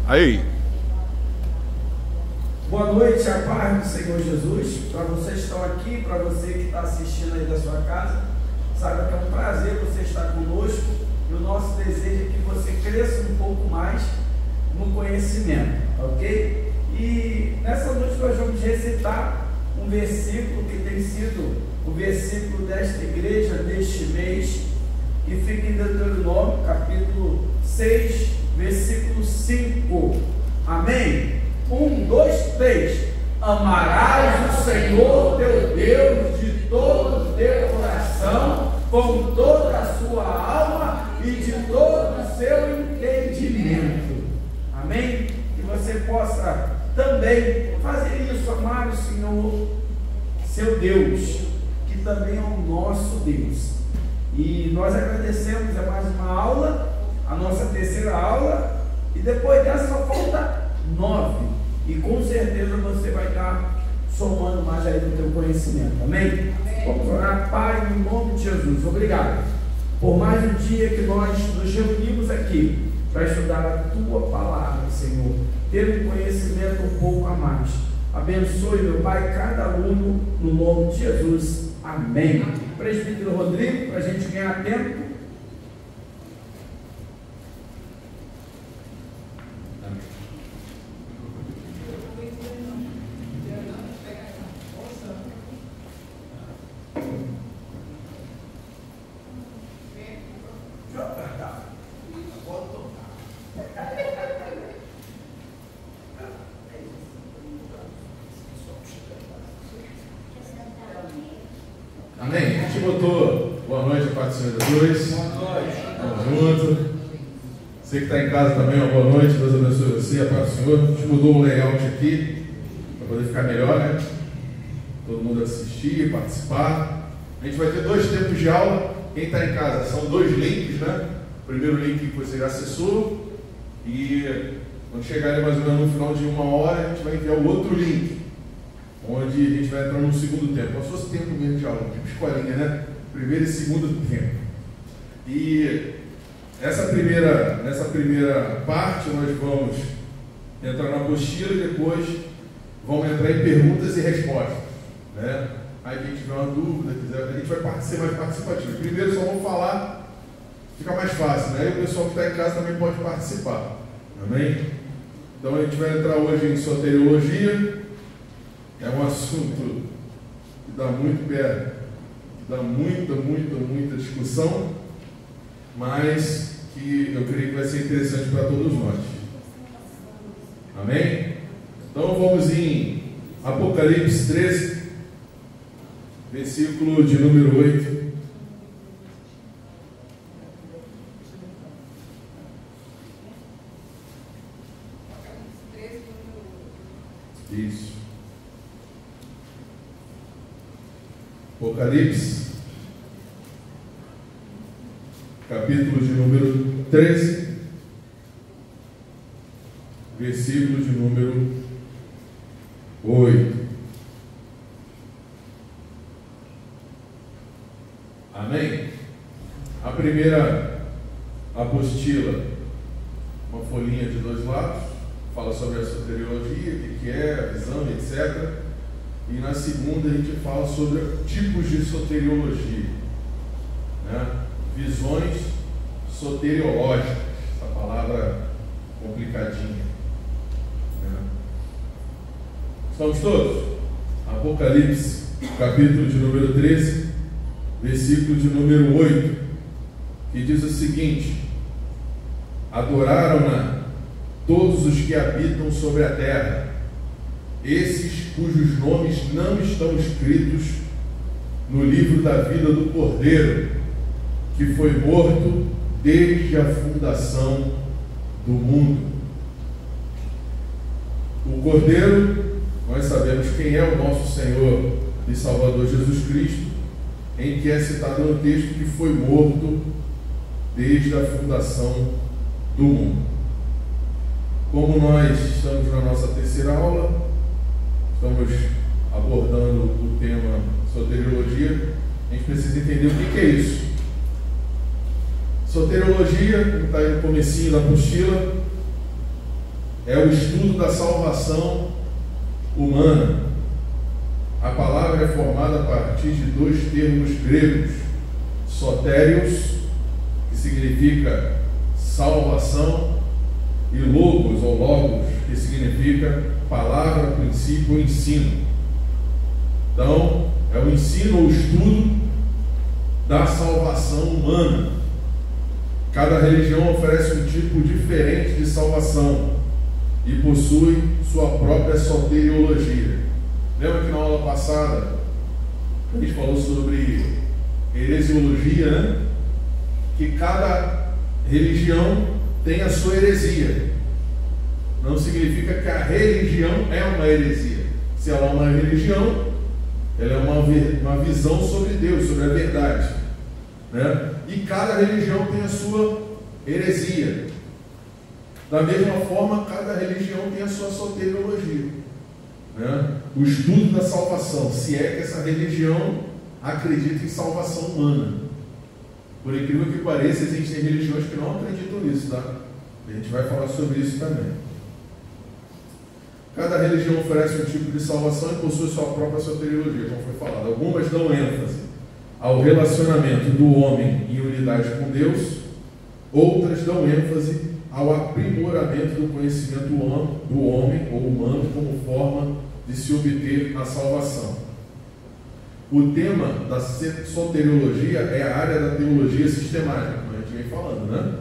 Aí. Boa noite, a paz do Senhor Jesus. Para vocês que estão aqui, para você que está assistindo aí da sua casa, saiba que é um prazer você estar conosco. E o nosso desejo é que você cresça um pouco mais no conhecimento, ok? E nessa noite nós vamos recitar um versículo que tem sido o versículo desta igreja, deste mês, que fica em Deuteronômio, capítulo 6, versículo 5. Amém? 1, 2, 3. Amarás o Senhor teu Deus de todo o teu coração, com toda a sua alma e de todo o seu entendimento. Amém? Que você possa também fazer isso, amar o Senhor, seu Deus, que também é o nosso Deus. E nós agradecemos a mais uma aula, a nossa terceira aula, e depois dessa só falta 9. E com certeza você vai estar somando mais aí no teu conhecimento. Amém? Amém. Vamos orar. Pai, no nome de Jesus, obrigado por mais um dia que nós nos reunimos aqui para estudar a tua palavra, Senhor, ter um conhecimento um pouco a mais. Abençoe, meu Pai, cada aluno no nome de Jesus. Amém. Presbítero Rodrigo, para a gente ganhar tempo. Amém? A gente botou boa noite a parte dos dois. Boa noite. Vamos junto. Você que está em casa também, uma boa noite. Deus abençoe você, a paz do Senhor. A gente mudou o layout aqui para poder ficar melhor, né? Todo mundo assistir, participar. A gente vai ter 2 tempos de aula. Quem está em casa, são 2 links, né? O primeiro link que você já acessou. E quando chegar mais ou menos no final de 1 hora, a gente vai enviar o outro link, onde a gente vai entrar no segundo tempo, como se fosse tempo mesmo de aula, tipo escolinha, né? Primeiro e segundo tempo. E nessa primeira parte nós vamos entrar na apostila e depois vamos entrar em perguntas e respostas, né? Aí quem tiver uma dúvida, quiser, a gente vai ser mais participativo. Primeiro só vamos falar, fica mais fácil, né? E o pessoal que está em casa também pode participar. Amém? Então a gente vai entrar hoje em soteriologia. É um assunto que dá muito pé, que dá muita discussão, mas que eu creio que vai ser interessante para todos nós. Amém? Então vamos em Apocalipse 13, versículo de número 8. Isso. Apocalipse, capítulo de número 13, versículo de número 8. Amém? A primeira apostila, uma folhinha de 2 lados, fala sobre a soteriologia, o que é, a visão, etc. E na segunda a gente fala sobre tipos de soteriologia, né? Visões soteriológicas, essa palavra complicadinha, né? Estamos todos? Apocalipse, capítulo de número 13, versículo de número 8, que diz o seguinte: adoraram-na todos os que habitam sobre a terra, esses cujos nomes não estão escritos no livro da vida do Cordeiro, que foi morto desde a fundação do mundo. O Cordeiro, nós sabemos quem é o nosso Senhor e Salvador Jesus Cristo, em que é citado no texto que foi morto desde a fundação do mundo. Como nós estamos na nossa terceira aula, estamos abordando o tema soteriologia, a gente precisa entender o que é isso. Soteriologia, como está aí no comecinho da apostila, é o estudo da salvação humana. A palavra é formada a partir de dois termos gregos: sotérios, que significa salvação, e logos ou logos, que significa palavra, princípio ou ensino. Então, é o ensino ou estudo da salvação humana. Cada religião oferece um tipo diferente de salvação e possui sua própria soteriologia. Lembra que na aula passada a gente falou sobre heresiologia, né? Que cada religião tem a sua heresia. Não significa que a religião é uma heresia. Se ela é uma religião, ela é uma visão sobre Deus, sobre a verdade, né? E cada religião tem a sua heresia. Da mesma forma, cada religião tem a sua soteriologia, né? O estudo da salvação, se é que essa religião acredita em salvação humana. Por incrível que pareça, existem religiões que não acreditam nisso, tá? A gente vai falar sobre isso também. Cada religião oferece um tipo de salvação e possui sua própria soteriologia, como foi falado. Algumas dão ênfase ao relacionamento do homem em unidade com Deus, outras dão ênfase ao aprimoramento do conhecimento do homem ou humano como forma de se obter a salvação. O tema da soteriologia é a área da teologia sistemática, como a gente vem falando, né?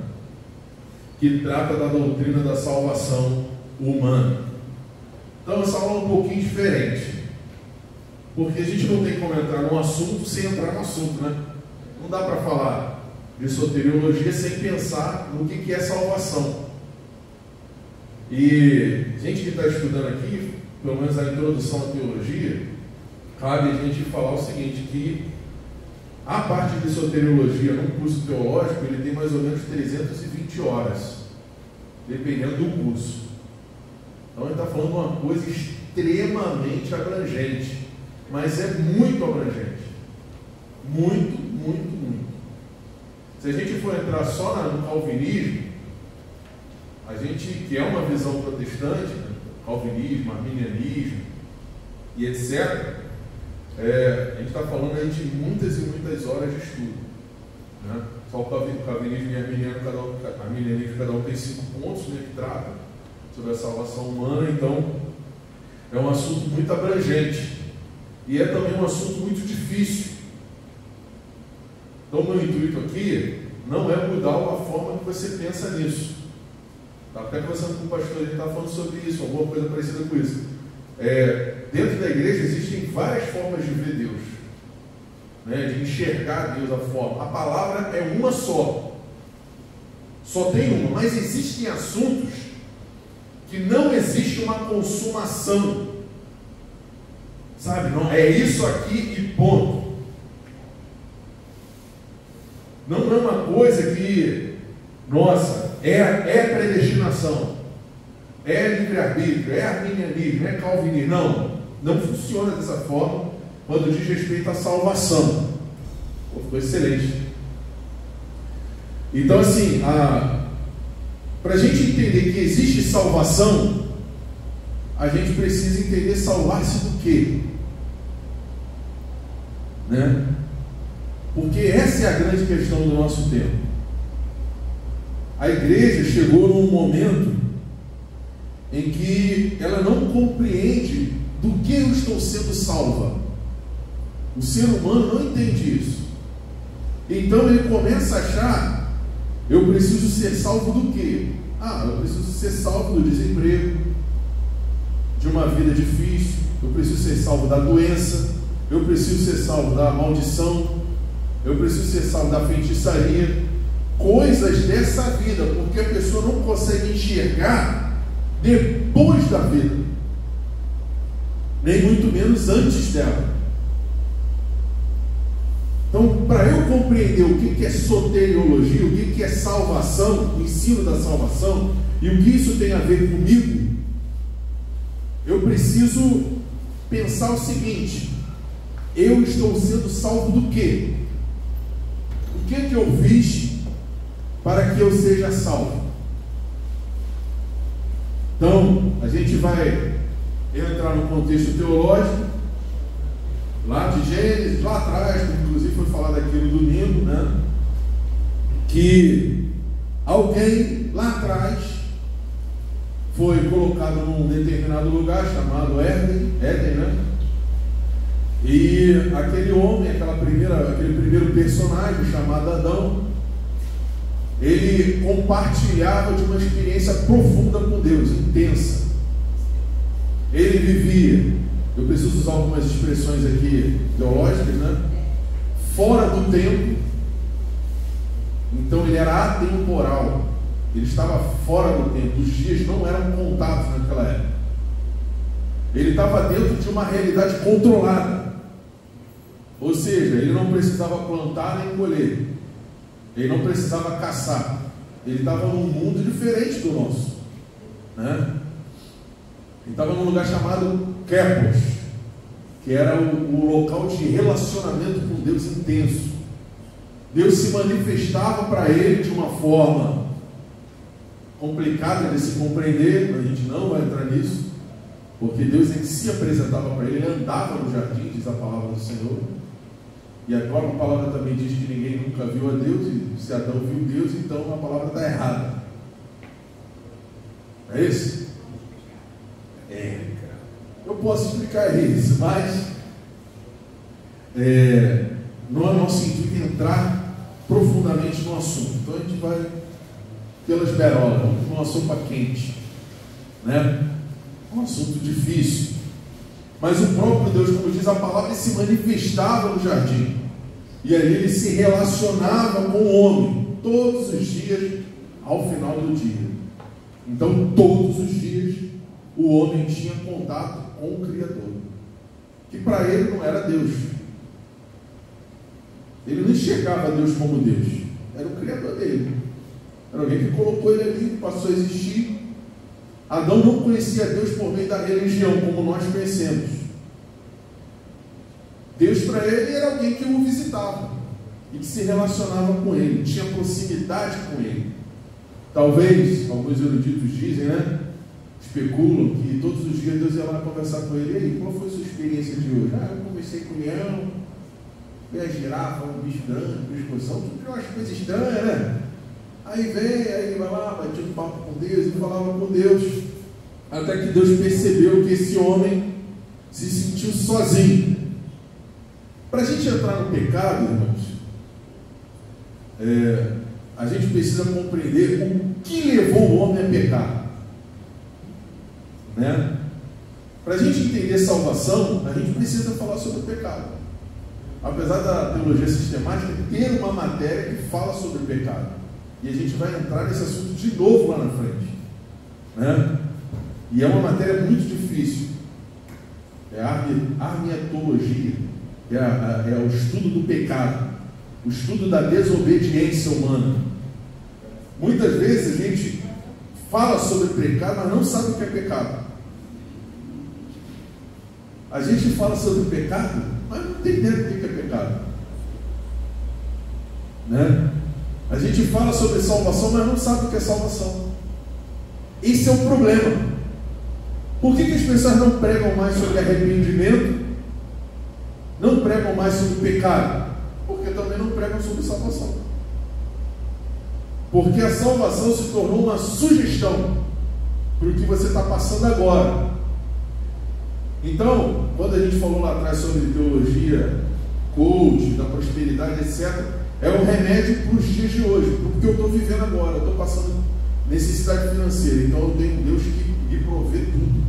Que trata da doutrina da salvação humana. Então essa aula é um pouquinho diferente, porque a gente não tem como entrar num assunto sem entrar no assunto, né? Não dá para falar de soteriologia sem pensar no que é salvação. E a gente que está estudando aqui, pelo menos a introdução à teologia, cabe a gente falar o seguinte, que a parte de soteriologia num curso teológico, ele tem mais ou menos 320 horas, dependendo do curso. Então ele está falando de uma coisa extremamente abrangente, mas é muito abrangente. Muito, muito, muito. Se a gente for entrar só no calvinismo, a gente, que é uma visão protestante, né? Calvinismo, arminianismo e etc., a gente está falando aí de muitas e muitas horas de estudo, né? Só o calvinismo e arminianismo, cada um tem 5 pontos, né, que trata sobre a salvação humana. Então é um assunto muito abrangente e é também um assunto muito difícil. Então meu intuito aqui não é mudar a forma que você pensa nisso. Estava até conversando com o pastor, a gente estava falando sobre isso, alguma coisa parecida com isso. Dentro da igreja existem várias formas de ver Deus, né, de enxergar Deus, a forma. A palavra é uma só tem uma, mas existem assuntos que não existe uma consumação, sabe? Não, é isso aqui e ponto. Não é uma coisa que, nossa, é predestinação, é livre-arbítrio, é arminianismo, é calvinismo. Não funciona dessa forma quando diz respeito à salvação. Ficou excelente. Então, assim, para a gente entender que existe salvação, a gente precisa entender salvar-se do quê? Né? Porque essa é a grande questão do nosso tempo. A igreja chegou num momento em que ela não compreende do que eu estou sendo salva. O ser humano não entende isso. Então ele começa a achar: eu preciso ser salvo do quê? Eu preciso ser salvo do desemprego, de uma vida difícil, eu preciso ser salvo da doença, eu preciso ser salvo da maldição, eu preciso ser salvo da feitiçaria, coisas dessa vida, porque a pessoa não consegue enxergar depois da vida, nem muito menos antes dela. Então, para eu compreender o que é soteriologia, o que é salvação, o ensino da salvação, e o que isso tem a ver comigo, eu preciso pensar o seguinte: eu estou sendo salvo do quê? O que é que eu fiz para que eu seja salvo? Então, a gente vai entrar no contexto teológico, lá de Gênesis, lá atrás, como inclusive foi falado aqui no domingo, né? Que alguém lá atrás foi colocado num determinado lugar chamado Éden, né? E aquele homem, aquele primeiro personagem chamado Adão, ele compartilhava de uma experiência profunda com Deus, intensa. Ele vivia, eu preciso usar algumas expressões aqui teológicas, né? Fora do tempo. Então ele era atemporal, ele estava fora do tempo, os dias não eram contados naquela época. Ele estava dentro de uma realidade controlada, ou seja, ele não precisava plantar nem colher, ele não precisava caçar, ele estava num mundo diferente do nosso, né? Ele estava num lugar chamado Kepos, que era o local de relacionamento com Deus intenso. Deus se manifestava para ele de uma forma complicada de se compreender, a gente não vai entrar nisso, porque Deus em si apresentava para ele, ele andava no jardim, diz a palavra do Senhor, e a própria palavra também diz que ninguém nunca viu a Deus, e se Adão viu Deus, então a palavra está errada. É isso? Eu posso explicar isso, mas não é nosso intuito entrar profundamente no assunto. Então a gente vai pelas berolas, uma sopa quente, né? Um assunto difícil. Mas o próprio Deus, como diz a palavra, ele se manifestava no jardim. E ali ele se relacionava com o homem todos os dias ao final do dia. Então todos os dias o homem tinha contato com o Criador, que para ele não era Deus. Ele não enxergava Deus como Deus, era o Criador dele, era alguém que colocou ele ali, passou a existir. Adão não conhecia Deus por meio da religião, como nós conhecemos. Deus para ele era alguém que o visitava e que se relacionava com ele, tinha proximidade com ele. Talvez, alguns eruditos dizem, né? Especulam que todos os dias Deus ia lá conversar com ele. E aí, qual foi a sua experiência de hoje? Eu conversei com o leão, e a girafa, um bicho grande, um bicho coção, tudo que eu acho coisa estranha, né? Aí vem, aí ele vai lá, batia um papo com Deus, e falava com Deus, até que Deus percebeu que esse homem se sentiu sozinho. Para a gente entrar no pecado, irmãos, a gente precisa compreender o que levou o homem a pecar, né? Para a gente entender salvação, a gente precisa falar sobre o pecado. Apesar da teologia sistemática ter uma matéria que fala sobre o pecado, e a gente vai entrar nesse assunto de novo lá na frente, né? E é uma matéria muito difícil, é a armiatologia, é o estudo do pecado, o estudo da desobediência humana. Muitas vezes a gente fala sobre pecado, mas não sabe o que é pecado. A gente fala sobre pecado, mas não tem ideia do que é pecado, né? A gente fala sobre salvação, mas não sabe o que é salvação. Esse é o problema. Por que as pessoas não pregam mais sobre arrependimento? Não pregam mais sobre pecado? Porque também não pregam sobre salvação. Porque a salvação se tornou uma sugestão para o que você está passando agora. Então, quando a gente falou lá atrás sobre teologia, coach, da prosperidade, etc., é um remédio para os dias de hoje, porque eu estou vivendo agora, eu estou passando necessidade financeira, então eu tenho Deus que me provê tudo.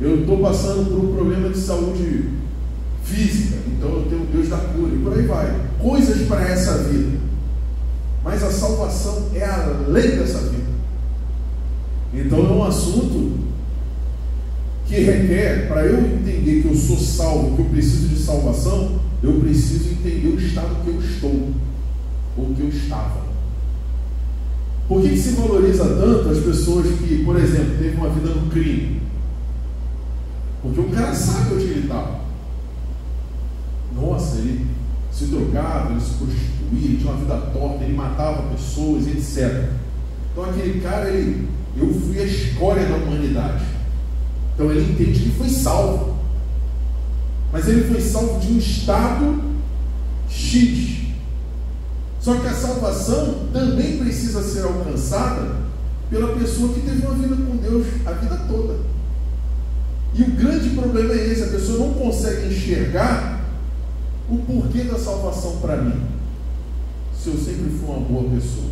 Eu estou passando por um problema de saúde física, então eu tenho Deus da cura, e por aí vai. Coisas para essa vida. Mas a salvação é além dessa vida. Então é um assunto que requer, para eu entender que eu sou salvo, que eu preciso de salvação, eu preciso entender o estado que eu estou, ou que eu estava. Por que se valoriza tanto as pessoas que, por exemplo, teve uma vida no crime? Porque o cara sabe onde ele estava. Nossa, ele se drogava, ele se prostituía, ele tinha uma vida torta, ele matava pessoas, etc. Então aquele cara, ele eu fui a escória da humanidade. Então ele entende que foi salvo. Mas ele foi salvo de um estado X. Só que a salvação também precisa ser alcançada pela pessoa que teve uma vida com Deus a vida toda. E o grande problema é esse: a pessoa não consegue enxergar o porquê da salvação para mim, se eu sempre fui uma boa pessoa.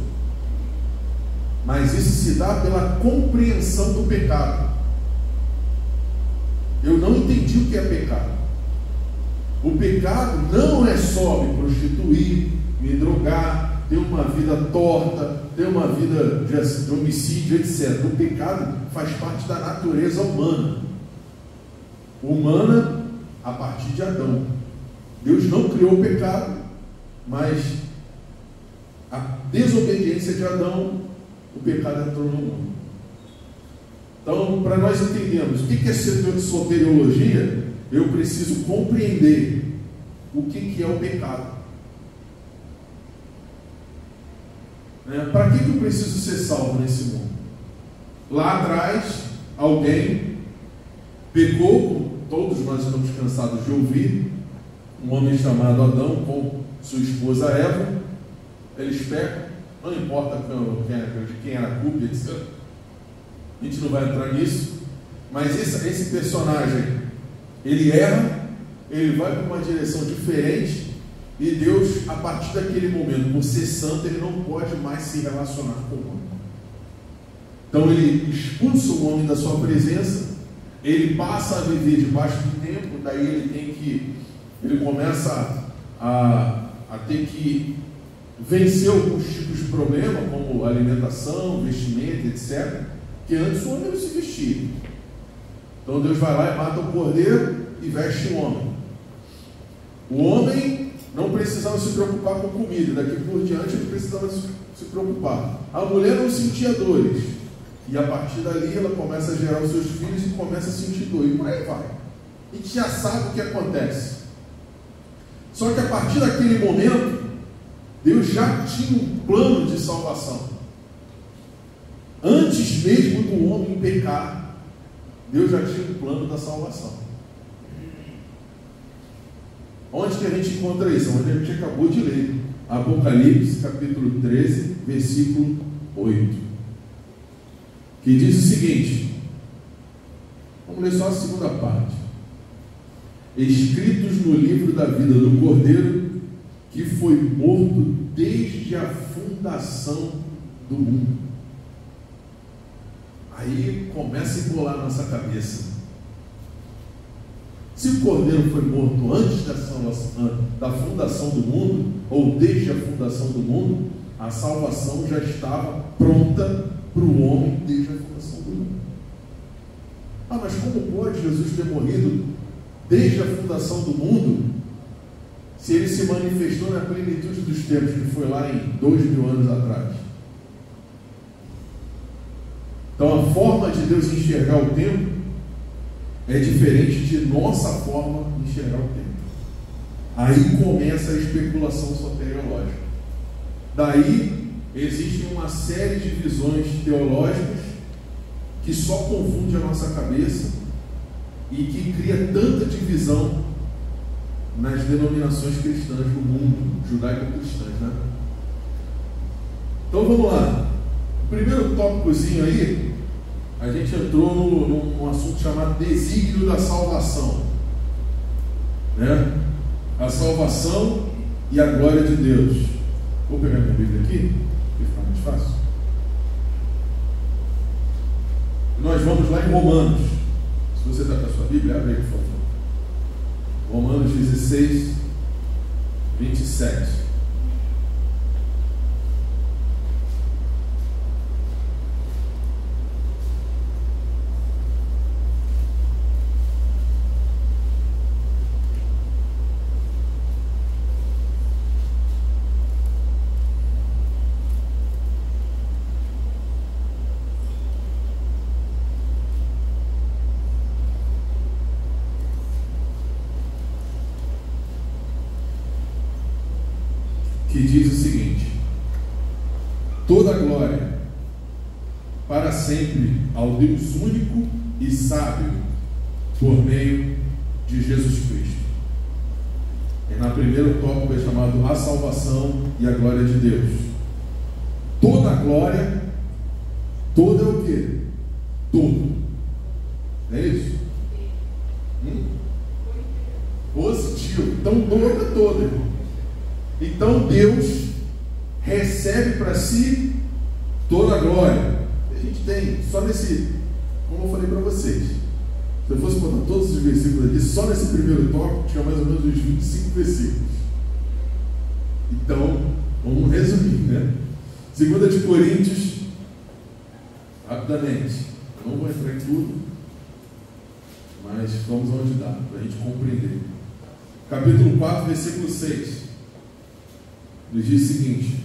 Mas isso se dá pela compreensão do pecado. Eu não entendi o que é pecado. O pecado não é só me prostituir, me drogar, ter uma vida torta, ter uma vida de homicídio, etc. O pecado faz parte da natureza humana. Humana a partir de Adão. Deus não criou o pecado, mas a desobediência de Adão, o pecado entrou no mundo. Então, para nós entendermos o que é soteriologia, eu preciso compreender o que é o pecado. Para que eu preciso ser salvo nesse mundo? Lá atrás, alguém pecou, todos nós estamos cansados de ouvir, um homem chamado Adão com sua esposa Eva. Eles pecam, não importa de quem era a culpa, etc. A gente não vai entrar nisso, mas esse personagem, ele erra, ele vai para uma direção diferente, e Deus, a partir daquele momento, por ser santo, ele não pode mais se relacionar com o homem. Então ele expulsa o homem da sua presença, ele passa a viver debaixo do templo, daí ele começa a ter que vencer alguns tipos de problema, como alimentação, vestimenta, etc., que antes o homem não se vestia. Então Deus vai lá e mata o cordeiro e veste o homem. O homem não precisava se preocupar com comida, daqui por diante ele precisava se preocupar. A mulher não sentia dores, e a partir dali ela começa a gerar os seus filhos e começa a sentir dor, e por aí vai. A gente já sabe o que acontece. Só que a partir daquele momento, Deus já tinha um plano de salvação. Antes mesmo do homem pecar, Deus já tinha um plano da salvação. Onde que a gente encontra isso? Onde a gente acabou de ler. Apocalipse, capítulo 13, versículo 8. Que diz o seguinte. Vamos ler só a segunda parte. Escritos no livro da vida do Cordeiro, que foi morto desde a fundação do mundo. Aí começa a embolar a nossa cabeça. Se o Cordeiro foi morto antes da fundação do mundo, ou desde a fundação do mundo, a salvação já estava pronta para o homem desde a fundação do mundo. Mas como pode Jesus ter morrido desde a fundação do mundo, se ele se manifestou na plenitude dos tempos, que foi lá em 2000 anos atrás? Então a forma de Deus enxergar o tempo é diferente de nossa forma de enxergar o tempo. Aí começa a especulação soteriológica. Daí existe uma série de visões teológicas que só confunde a nossa cabeça e que cria tanta divisão nas denominações cristãs do mundo, judaico-cristãs, né? Então vamos lá. O primeiro tópicozinho aí, a gente entrou num assunto chamado desígnio da salvação, né? A salvação e a glória de Deus. Vou pegar minha Bíblia aqui, para ficar mais fácil. Nós vamos lá em Romanos. Se você está com a sua Bíblia, abre aí, por favor. Romanos 16, 27. Que diz o seguinte: toda glória para para sempre ao Deus único e sábio, por meio de Jesus Cristo. E na primeiro tópico é chamado a salvação e a glória de Deus. Toda a glória, toda é o quê? Tudo. É isso? Positivo. Então, toda, toda. Então, Deus recebe para si toda a glória. A gente tem, só nesse, como eu falei para vocês, se eu fosse botar todos os versículos aqui, só nesse primeiro tópico, tinha mais ou menos uns 25 versículos. Então, vamos resumir, né? 2 de Coríntios, rapidamente, eu não vou entrar em tudo, mas vamos onde dá, para a gente compreender. Capítulo 4, versículo 6, ele diz o seguinte: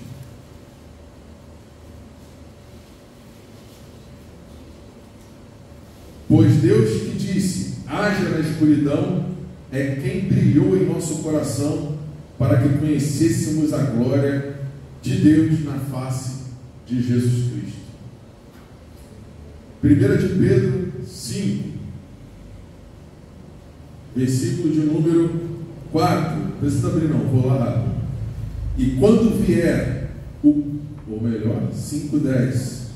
pois Deus que disse, haja na escuridão, é quem brilhou em nosso coração para que conhecêssemos a glória de Deus na face de Jesus Cristo. 1 de Pedro 5, versículo de número 4, não precisa abrir não, vou lá rápido. E quando vier ou melhor, 5:10,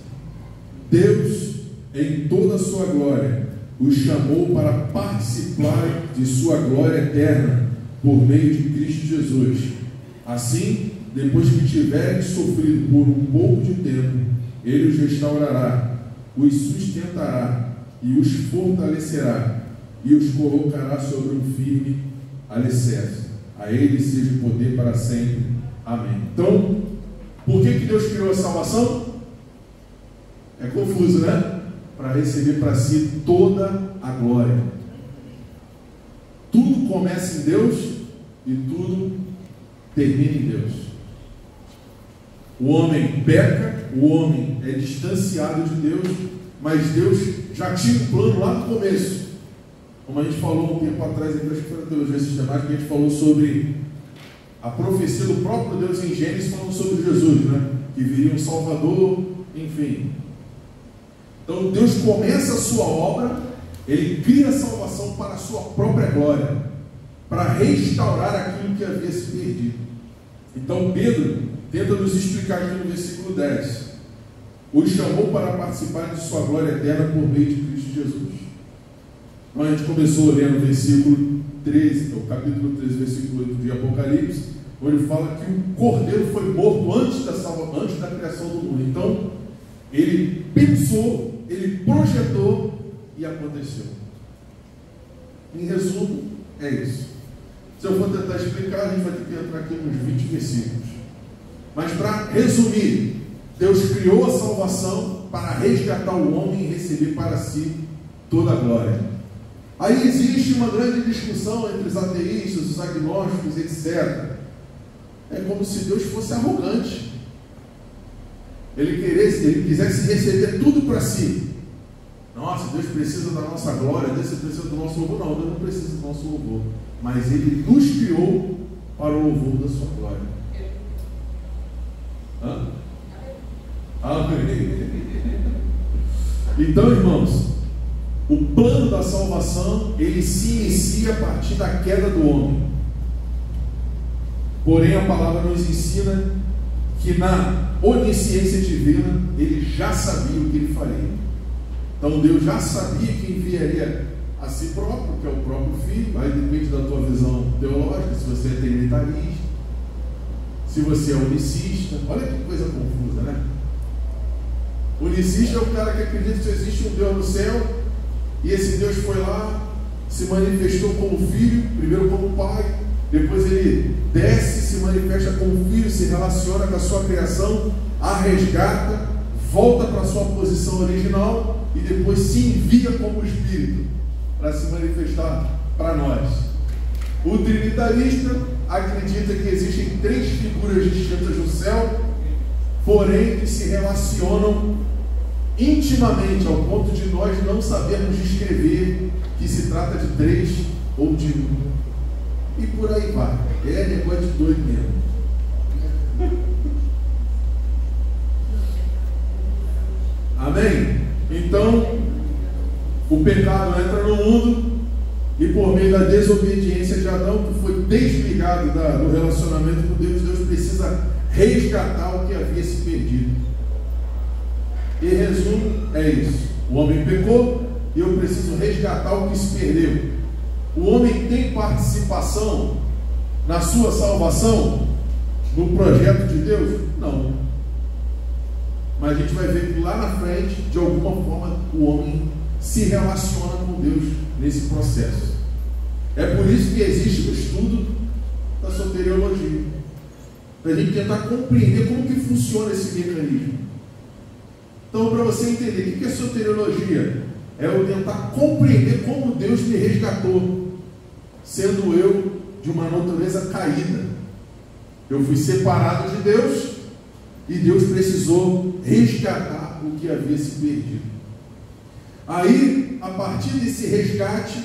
Deus em toda a sua glória os chamou para participar de sua glória eterna por meio de Cristo Jesus. Assim, depois que tiverem sofrido por um pouco de tempo, Ele os restaurará, os sustentará e os fortalecerá e os colocará sobre um firme alicerce. A Ele seja o poder para sempre. Amém. Então, por que Deus criou a salvação? É confuso, né? Para receber para si toda a glória. Tudo começa em Deus e tudo termina em Deus. O homem peca, o homem é distanciado de Deus, mas Deus já tinha um plano lá no começo. Como a gente falou um tempo atrás, acho que foi na teologia sistemática, que a gente falou sobre a profecia do próprio Deus em Gênesis, falando sobre Jesus, né? Que viria um Salvador, enfim. Então Deus começa a sua obra, Ele cria a salvação para a sua própria glória, para restaurar aquilo que havia se perdido. Então Pedro tenta nos explicar aqui no versículo 10. Os chamou para participar de sua glória eterna por meio de Cristo Jesus. Então a gente começou lendo o versículo 13, o capítulo 13, versículo 8 de Apocalipse, onde fala que o Cordeiro foi morto antes da criação do mundo. Então ele pensou, ele projetou e aconteceu. Em resumo, é isso. Se eu for tentar explicar, a gente vai ter que entrar aqui nos 20 versículos. Mas para resumir, Deus criou a salvação para resgatar o homem e receber para si toda a glória. Aí existe uma grande discussão entre os ateístas, os agnósticos, etc. É como se Deus fosse arrogante. Ele quisesse receber tudo para si. Nossa, Deus precisa da nossa glória, Deus precisa do nosso louvor. Não, Deus não precisa do nosso louvor. Mas Ele nos criou para o louvor da sua glória. Amém. Então, irmãos, o plano da salvação, ele se inicia a partir da queda do homem. Porém, a palavra nos ensina que na onisciência divina, ele já sabia o que ele faria. Então Deus já sabia que enviaria a si próprio, que é o próprio Filho. Aí depende da tua visão teológica, se você é trinitarista, se você é unicista. Olha que coisa confusa, né? Unicista é o cara que acredita que existe um Deus no céu, e esse Deus foi lá, se manifestou como Filho, primeiro como Pai, depois ele desce, se manifesta como Filho, se relaciona com a sua criação, a resgata, volta para a sua posição original e depois se envia como Espírito para se manifestar para nós. O trinitarista acredita que existem 3 figuras distintas no céu, porém que se relacionam intimamente ao ponto de nós não sabermos descrever que se trata de 3 ou de 1. E por aí vai. É negócio de doido mesmo. Amém? o pecado entra no mundo e por meio da desobediência de Adão, que foi desligado do relacionamento com Deus, Deus precisa resgatar o que havia se perdido. E resumo é isso: o homem pecou e eu preciso resgatar o que se perdeu. O homem tem participação na sua salvação, no projeto de Deus? Não. Mas a gente vai ver que lá na frente, de alguma forma, o homem se relaciona com Deus nesse processo. É por isso que existe o estudo da soteriologia, para a gente tentar compreender como que funciona esse mecanismo. Então, para você entender o que é soteriologia, é eu tentar compreender como Deus me resgatou, sendo eu de uma natureza caída. Eu fui separado de Deus e Deus precisou resgatar o que havia se perdido. Aí, a partir desse resgate,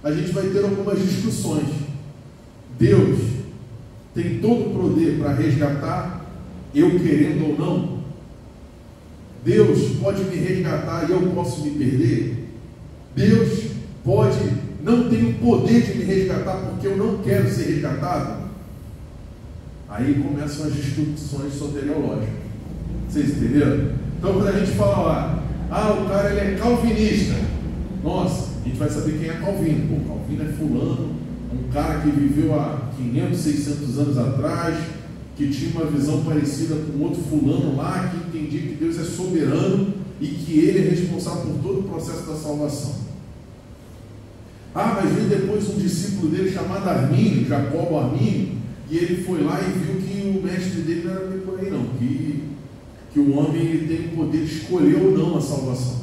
a gente vai ter algumas discussões. Deus tem todo o poder para resgatar, eu querendo ou não? Deus pode me resgatar e eu posso me perder? Deus não tem o poder de me resgatar porque eu não quero ser resgatado? Aí começam as discussões soteriológicas. Vocês entenderam? Então, quando a gente fala lá, o cara ele é calvinista, nossa, a gente vai saber quem é Calvino. Pô, Calvino é fulano, um cara que viveu há 500, 600 anos atrás, que tinha uma visão parecida com outro fulano lá, que entendia que Deus é soberano e que Ele é responsável por todo o processo da salvação. Mas veio depois um discípulo dele chamado Armínio, Jacobo Armínio, e ele foi lá e viu que o mestre dele não era bem por aí não, que o homem ele tem o poder de escolher ou não a salvação,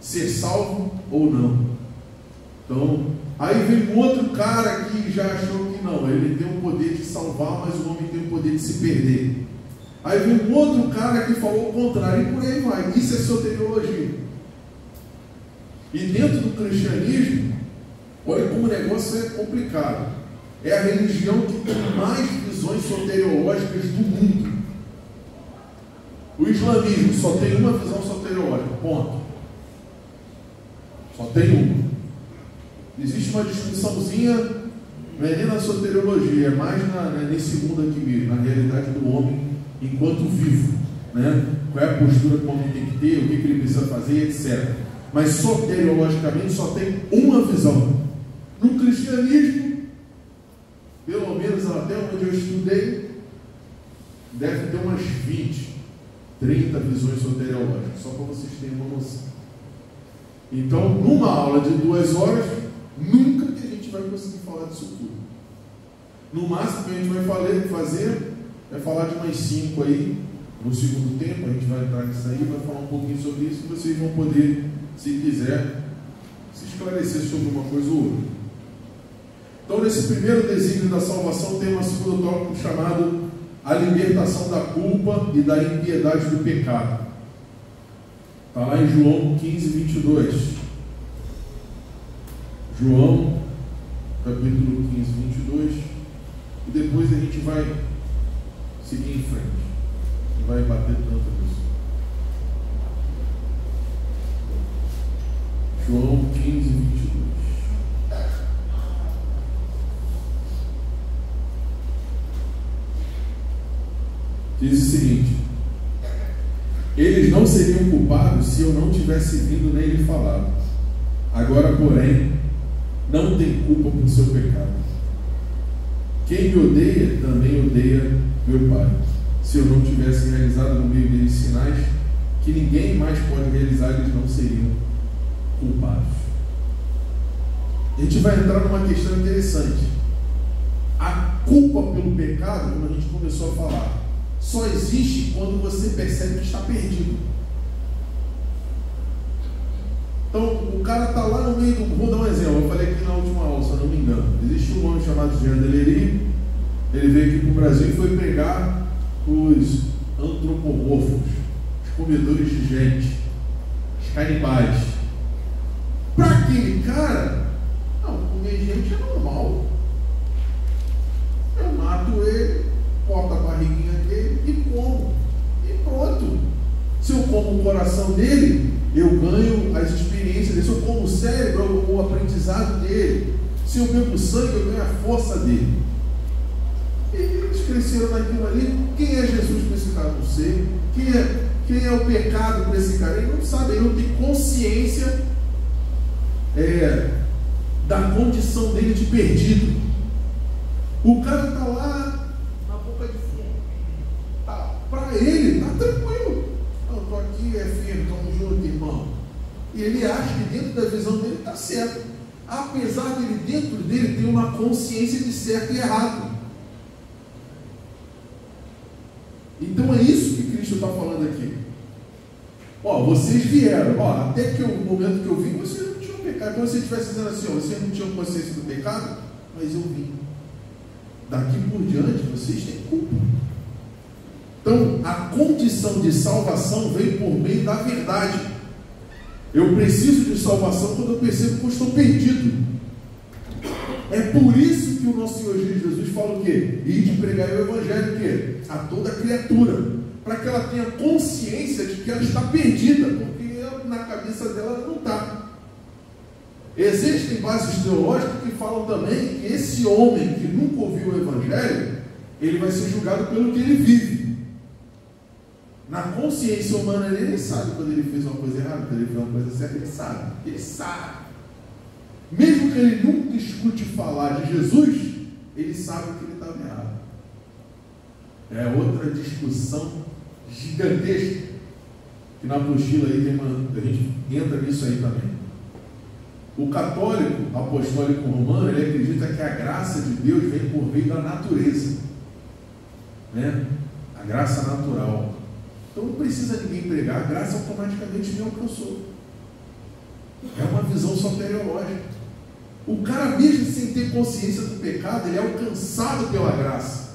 ser salvo ou não. Então, aí veio um outro cara que já achou que não, ele tem o poder de salvar, mas o homem tem o poder de se perder. Aí veio um outro cara que falou o contrário, e por aí vai. Isso é soteriologia. E dentro do cristianismo, olha como o negócio é complicado. É a religião que tem mais visões soteriológicas do mundo. O islamismo só tem uma visão soteriológica, ponto. Só tem uma. Existe uma discussãozinha, não é nem na soteriologia, é mais nesse mundo aqui mesmo, na realidade do homem enquanto vivo, né? Qual é a postura que o homem tem que ter, o que ele precisa fazer, etc. Mas soteriologicamente só tem uma visão. No cristianismo, pelo menos até onde eu estudei, deve ter umas 20, 30 visões soteriológicas, só para vocês terem uma noção. Então, numa aula de 2 horas, nunca que a gente vai conseguir falar disso tudo. No máximo que a gente vai fazer é falar de mais 5 aí, no segundo tempo, a gente vai entrar nisso aí, vai falar um pouquinho sobre isso, e vocês vão poder, se quiser, se esclarecer sobre uma coisa ou outra. Então, nesse primeiro desígnio da salvação, tem um segundo tópico chamado a libertação da culpa e da impiedade do pecado. Está lá em João 15, 22. João, capítulo 15, 22. E depois a gente vai seguir em frente. Não vai bater tanto nisso. João 15, 22. Diz o seguinte: eles não seriam culpados se eu não tivesse vindo nem lhe falado. Agora, porém, não tem culpa por seu pecado. Quem me odeia, também odeia meu Pai. Se eu não tivesse realizado no meio deles sinais que ninguém mais pode realizar, eles não seriam culpados. A gente vai entrar numa questão interessante. A culpa pelo pecado, como a gente começou a falar, só existe quando você percebe que está perdido. Então, o cara está lá no meio do... Vou dar um exemplo, eu falei aqui na última aula, se eu não me engano. Existe um homem chamado Jean Deleri. Ele veio aqui para o Brasil e foi pegar os antropomorfos, os comedores de gente, os canibais. Para aquele cara, não, comer gente é normal. Eu mato ele, corto a barriguinha dele e como. E pronto. Se eu como o coração dele, eu ganho as experiências dele. Se eu batizado dele. Se eu bebo o sangue, eu ganho a força dele. E eles cresceram naquilo ali. Quem é Jesus para esse cara? Não sei. Quem é o pecado para esse cara? Ele não sabe, ele não tem consciência da condição dele de perdido. O cara está lá na boca de fogo. Para ele, está tranquilo. Não, estou aqui, é firme, estamos juntos, irmão. E ele acha que dentro da visão dele está certo. Apesar dele, dentro dele, ter uma consciência de certo e errado. Então é isso que Cristo está falando aqui. Vocês vieram, até que o momento que eu vim, vocês não tinham pecado. Quando você estivesse dizendo assim, vocês não tinham consciência do pecado, mas eu vim. Daqui por diante, vocês têm culpa. Então, a condição de salvação vem por meio da verdade. Eu preciso de salvação quando eu percebo que eu estou perdido. É por isso que o nosso Senhor Jesus fala o quê? E de pregar o Evangelho o quê? A toda criatura. Para que ela tenha consciência de que ela está perdida, porque na cabeça dela ela não está. Existem bases teológicas que falam também que esse homem que nunca ouviu o Evangelho, ele vai ser julgado pelo que ele vive. Na consciência humana ele sabe quando ele fez uma coisa errada, quando ele fez uma coisa certa, ele sabe. Mesmo que ele nunca escute falar de Jesus, ele sabe que ele estava errado. É outra discussão gigantesca, que na apostila aí a gente entra nisso aí também. O católico apostólico romano, ele acredita que a graça de Deus vem por meio da natureza, né? A graça natural. Então não precisa ninguém pregar, a graça automaticamente me alcançou. É uma visão soteriológica. O cara mesmo sem ter consciência do pecado, ele é alcançado pela graça.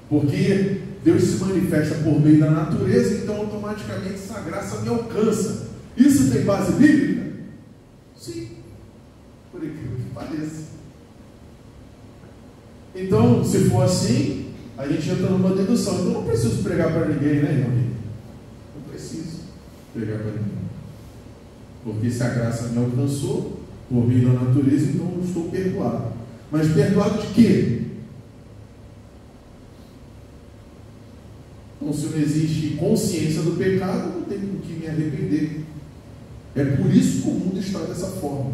Porque Deus se manifesta por meio da natureza, então automaticamente essa graça me alcança. Isso tem base bíblica? Sim, por incrível que pareça. Então, se for assim, a gente entra numa dedução. Então, não preciso pregar para ninguém, né, irmão? Não preciso pregar para ninguém. Porque se a graça me alcançou por meio da natureza, então eu estou perdoado. Mas perdoado de quê? Então, se não existe consciência do pecado, não tem com que me arrepender. É por isso que o mundo está dessa forma.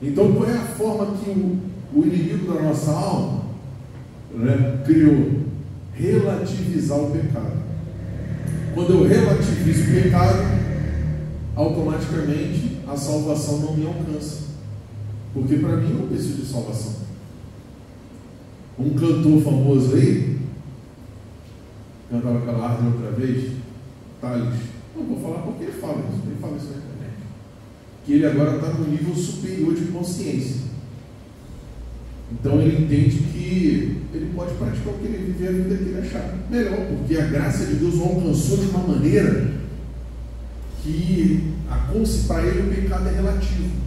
Então, qual é a forma que o inimigo da nossa alma, né, criou? Relativizar o pecado. Quando eu relativizo o pecado, automaticamente a salvação não me alcança. Porque para mim eu não preciso de salvação. Um cantor famoso aí, cantava aquela arte outra vez, Thales, não vou falar porque ele fala isso na internet, que ele agora está no nível superior de consciência. Então ele entende que ele pode praticar o que ele viver, a vida que ele achar melhor, porque a graça de Deus o alcançou de uma maneira que para ele o pecado é relativo.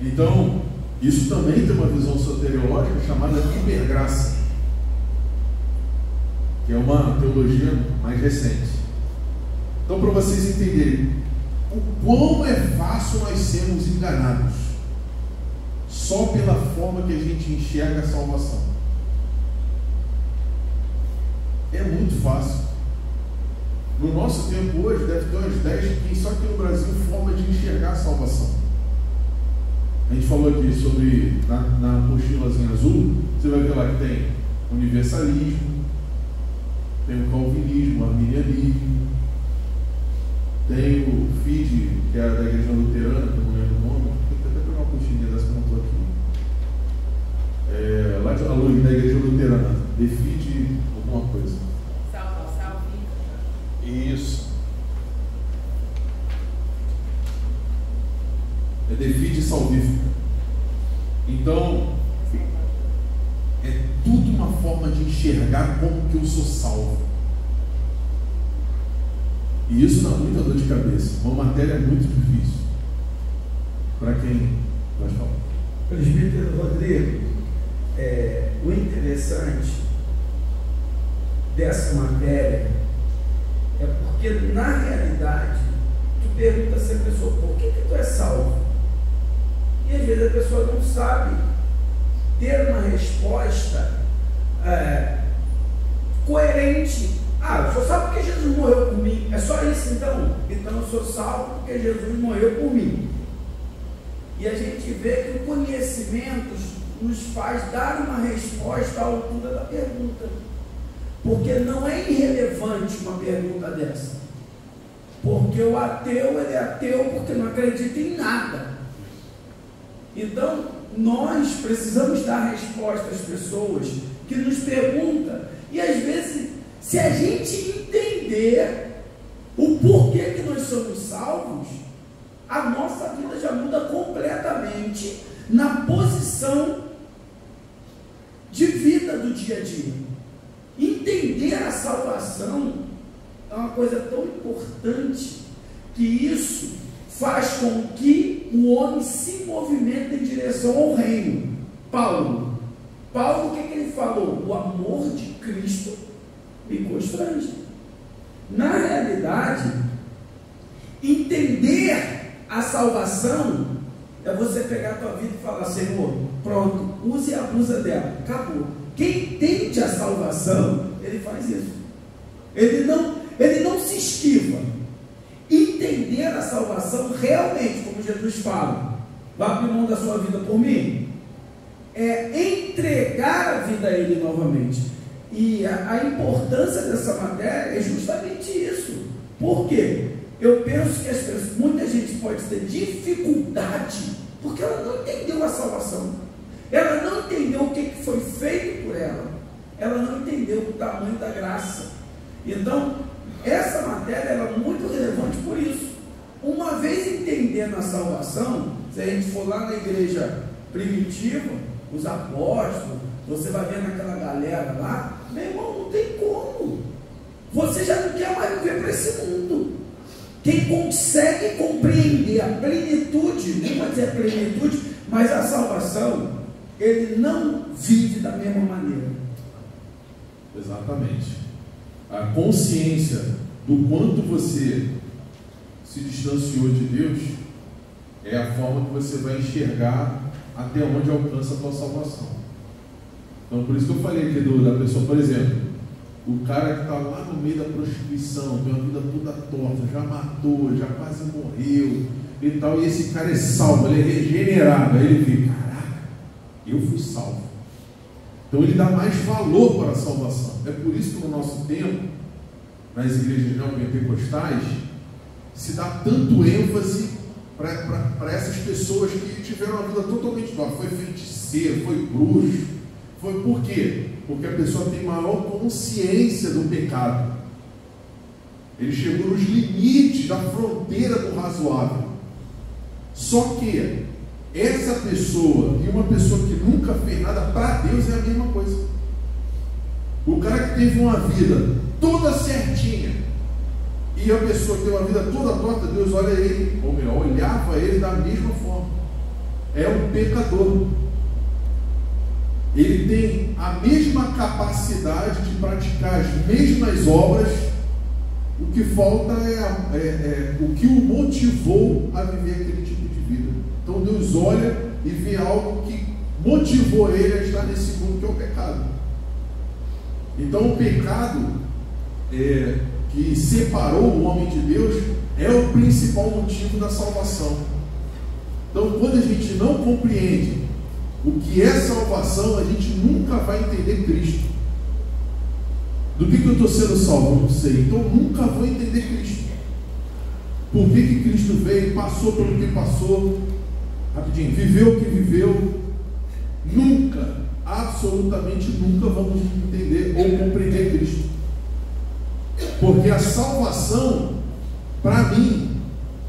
Então, isso também tem uma visão soteriológica chamada hipergraça, que é uma teologia mais recente. Então, para vocês entenderem o quão é fácil nós sermos enganados só pela forma que a gente enxerga a salvação. É muito fácil. No nosso tempo hoje deve ter umas 10, quem só aqui no Brasil, forma de enxergar a salvação. A gente falou aqui sobre, na apostilazinha azul, você vai ver lá que tem universalismo, tem o calvinismo, o arminianismo, tem o FIDE, que é da igreja luterana, que eu não lembro o nome, tem que até pegar uma apostilinha dessa que eu não estou aqui. Lá de uma luz da igreja luterana, defide alguma coisa. Isso. É defide salvífica. Então, é tudo uma forma de enxergar como que eu sou salvo. E isso dá muita dor de cabeça. Uma matéria muito difícil. Para quem pode falar. Presbítero Rodrigo, o interessante dessa matéria é porque, na realidade, tu pergunta assim a pessoa, por que tu é salvo? E às vezes a pessoa não sabe ter uma resposta coerente. Eu sou salvo porque Jesus morreu por mim. É só isso então? Então eu sou salvo porque Jesus morreu por mim. E a gente vê que o conhecimento nos faz dar uma resposta à altura da pergunta. Porque não é irrelevante uma pergunta dessa. Porque o ateu, ele é ateu porque não acredita em nada. Então, nós precisamos dar resposta às pessoas que nos perguntam. E às vezes, se a gente entender o porquê que nós somos salvos, a nossa vida já muda completamente na posição de vida do dia a dia. Entender a salvação é uma coisa tão importante que isso faz com que o homem se movimente em direção ao reino. Paulo, o que ele falou? O amor de Cristo me constrange. Na realidade, entender a salvação é você pegar a tua vida e falar, Senhor, pronto, use e abusa dela, acabou. Quem entende a salvação, ele faz isso. Ele não se esquiva. Entender a salvação realmente, como Jesus fala, vai abrir mão da sua vida por mim, é entregar a vida a Ele novamente. E a importância dessa matéria é justamente isso. Por quê? Eu penso que muita gente pode ter dificuldade porque ela não entendeu a salvação. Ela não entendeu o que foi feito por ela. Ela não entendeu o tamanho da graça. Então, essa matéria é muito relevante por isso. Uma vez entendendo a salvação, se a gente for lá na igreja primitiva, os apóstolos, você vai ver naquela galera lá, meu irmão, não tem como. Você já não quer mais viver para esse mundo. Quem consegue compreender a plenitude, nem pode dizer a plenitude, mas a salvação, ele não vive da mesma maneira. Exatamente. A consciência do quanto você se distanciou de Deus é a forma que você vai enxergar até onde alcança a tua salvação. Então, por isso que eu falei aqui da pessoa, por exemplo, o cara que está lá no meio da prostituição, tem uma vida toda torta, já matou, já quase morreu e tal, e esse cara é salvo, ele é regenerado. Aí ele fica, caraca, eu fui salvo. Então ele dá mais valor para a salvação. É por isso que no nosso tempo, nas igrejas neopentecostais, se dá tanto ênfase para essas pessoas que tiveram uma vida totalmente torta. Foi feiticeiro, foi bruxo. Foi por quê? Porque a pessoa tem maior consciência do pecado. Ele chegou nos limites da fronteira do razoável. Só que essa pessoa e uma pessoa que nunca fez nada, para Deus é a mesma coisa. O cara que teve uma vida toda certinha e a pessoa que tem uma vida toda torta, Deus olha ele, ou melhor, olhava ele da mesma forma. É um pecador. Ele tem a mesma capacidade de praticar as mesmas obras. O que falta é o que o motivou a viver aquele tipo de vida. Então Deus olha e vê algo que motivou ele a estar nesse mundo, que é o pecado. Então o pecado que separou o homem de Deus é o principal motivo da salvação. Então, quando a gente não compreende o que é salvação, a gente nunca vai entender Cristo. Do que eu estou sendo salvo? Eu não sei. Então eu nunca vou entender Cristo. Por que Cristo veio, passou pelo que passou, rapidinho, viveu o que viveu. Nunca, absolutamente nunca vamos entender ou compreender Cristo. Porque a salvação, para mim,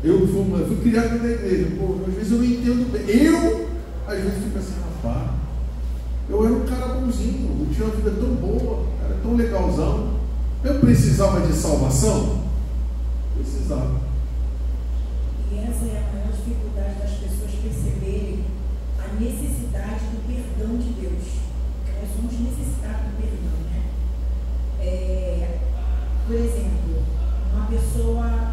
eu fui criado na igreja, às vezes eu não entendo bem. Às vezes fico assim, rapaz, eu era um cara bonzinho, eu tinha uma vida tão boa, era tão legalzão. Eu precisava de salvação? Precisava. E essa é a maior dificuldade das pessoas perceberem a necessidade do perdão de Deus. Nós somos necessitados do perdão, né? Por exemplo, uma pessoa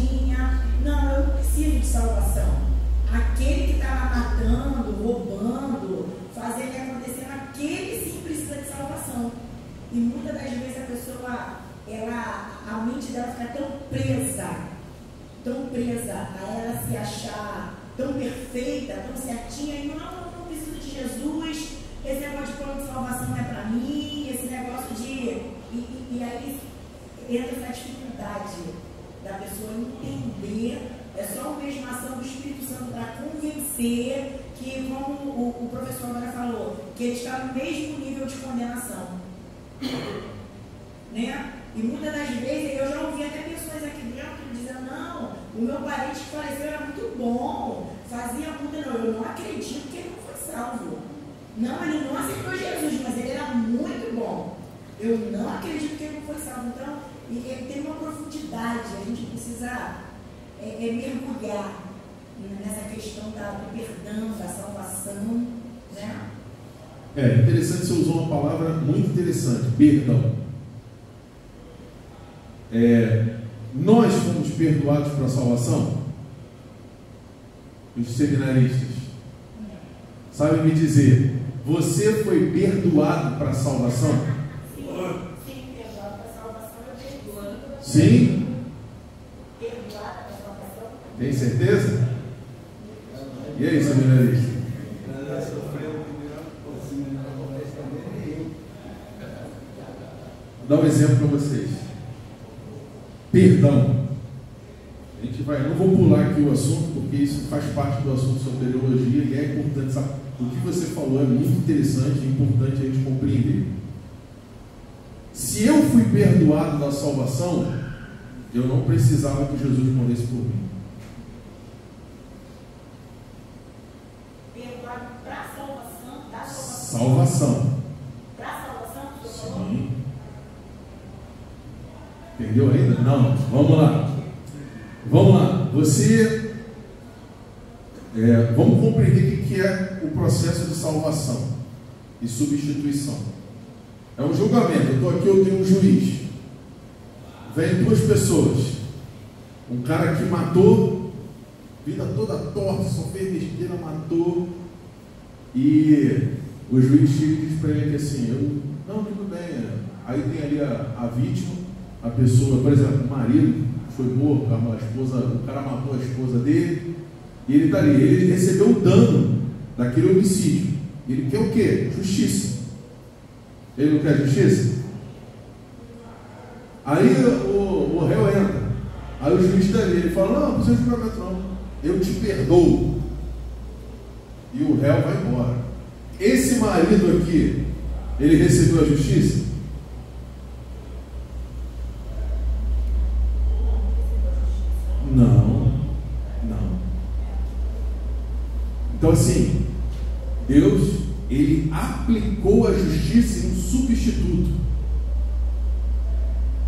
pegadinha. Não, eu não preciso de salvação. Aquele que estava matando, roubando, fazendo e acontecendo, aquele sim precisa de salvação. E muitas das vezes a pessoa, a mente dela fica tão presa a ela se achar tão perfeita, tão certinha, e não preciso de Jesus, esse negócio de plano de salvação não é para mim, esse negócio de... E aí entra essa dificuldade da pessoa entender, é só uma mesma ação do Espírito Santo para convencer que, como o professor agora falou, que ele está no mesmo nível de condenação. Né? E muitas das vezes eu já ouvi até pessoas aqui dentro dizendo: não, o meu parente que faleceu era muito bom, fazia muito. Não, eu não acredito que ele não foi salvo. Não, ele não aceitou Jesus, mas ele era muito bom. Eu não acredito que ele não foi salvo. Então, ele tem uma profundidade, a gente precisa mergulhar nessa questão do perdão, da salvação, né? É interessante, você usou uma palavra muito interessante, perdão. Nós fomos perdoados para a salvação? Os seminaristas sabem me dizer, você foi perdoado para a salvação? Sim, perdoado para a salvação é perdoado. Sim? Perdoado para a salvação? Tem certeza? E aí, seminarista? Vou dar um exemplo para vocês. Perdão. A gente vai, não vou pular aqui o assunto, porque isso faz parte do assunto sobre teologia e é importante saber. O que você falou é muito interessante e importante a gente compreender. Se eu fui perdoado da salvação, eu não precisava que Jesus morresse por mim. Perdoado para a salvação, da salvação. Salvação. Para a salvação, o senhor falou? Sim. Entendeu ainda? Não. Vamos lá. Vamos lá. Você... vamos compreender o que é o processo de salvação e substituição. É um julgamento. Eu estou aqui, eu tenho um juiz. Vem duas pessoas. Um cara que matou, vida toda torta, só fez besteira, matou. E o juiz chega e diz para ele assim: não, tudo bem. Aí tem ali a vítima, a pessoa, por exemplo, o marido foi morto, o cara matou a esposa dele. E ele está ali, ele recebeu o dano daquele homicídio. Ele quer o quê? Justiça. Ele não quer justiça? Aí o réu entra. Aí o juiz está ali, ele fala: não precisa de julgamento não, eu te perdoo. E o réu vai embora. Esse marido aqui, ele recebeu a justiça? Não. Então assim, Deus, ele aplicou a justiça em um substituto.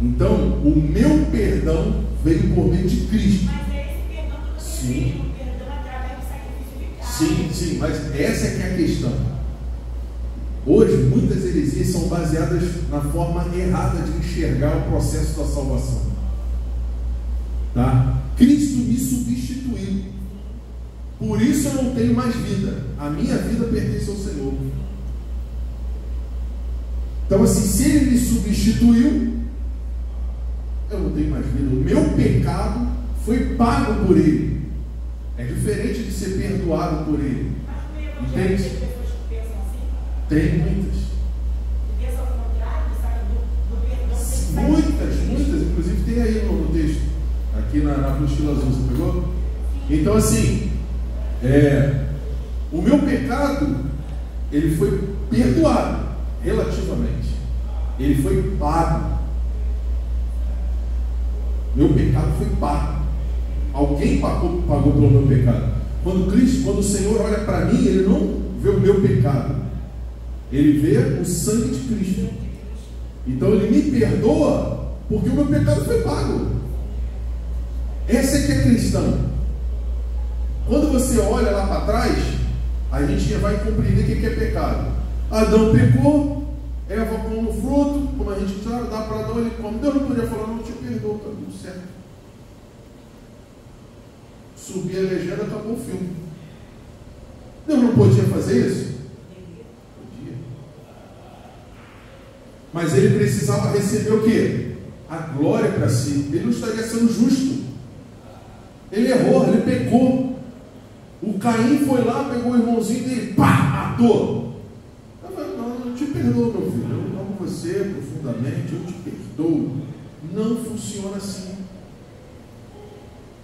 Então, o meu perdão veio por meio de Cristo. Mas é esse perdão que você tem, o perdão através do sacrifício de Cristo. Sim, mas essa é que é a questão. Hoje, muitas heresias são baseadas na forma errada de enxergar o processo da salvação. Tá? Cristo me substituiu. Por isso eu não tenho mais vida. A minha vida pertence ao Senhor. Então assim, se Ele me substituiu, eu não tenho mais vida. O meu pecado foi pago por Ele. É diferente de ser perdoado por Ele. Entende? Tem pessoas que pensam assim? Tem muitas. Que pensam ao contrário, que sabe do perdão. Muitas. Inclusive tem aí no texto. Aqui na apostila azul, você pegou? Então assim, o meu pecado, ele foi perdoado, relativamente. Ele foi pago. Meu pecado foi pago. Alguém pagou pelo meu pecado. Quando o Senhor olha para mim, Ele não vê o meu pecado. Ele vê o sangue de Cristo. Então Ele me perdoa, porque o meu pecado foi pago. Essa é que é cristão. Quando você olha lá para trás, a gente já vai compreender o que é pecado. Adão pecou, Eva come o fruto, como a gente sabe, dá para Adão, ele come. Deus não podia falar: não, te perdoa, está tudo certo. subia a legenda, acabou o filme. Deus não podia fazer isso? Podia. Mas ele precisava receber o quê? A glória para si. Ele não estaria sendo justo. Ele errou, ele pecou. O Caim foi lá, pegou o irmãozinho dele, pá, matou. Não te perdoo, meu filho. Eu amo você profundamente, eu te perdoo. Não funciona assim.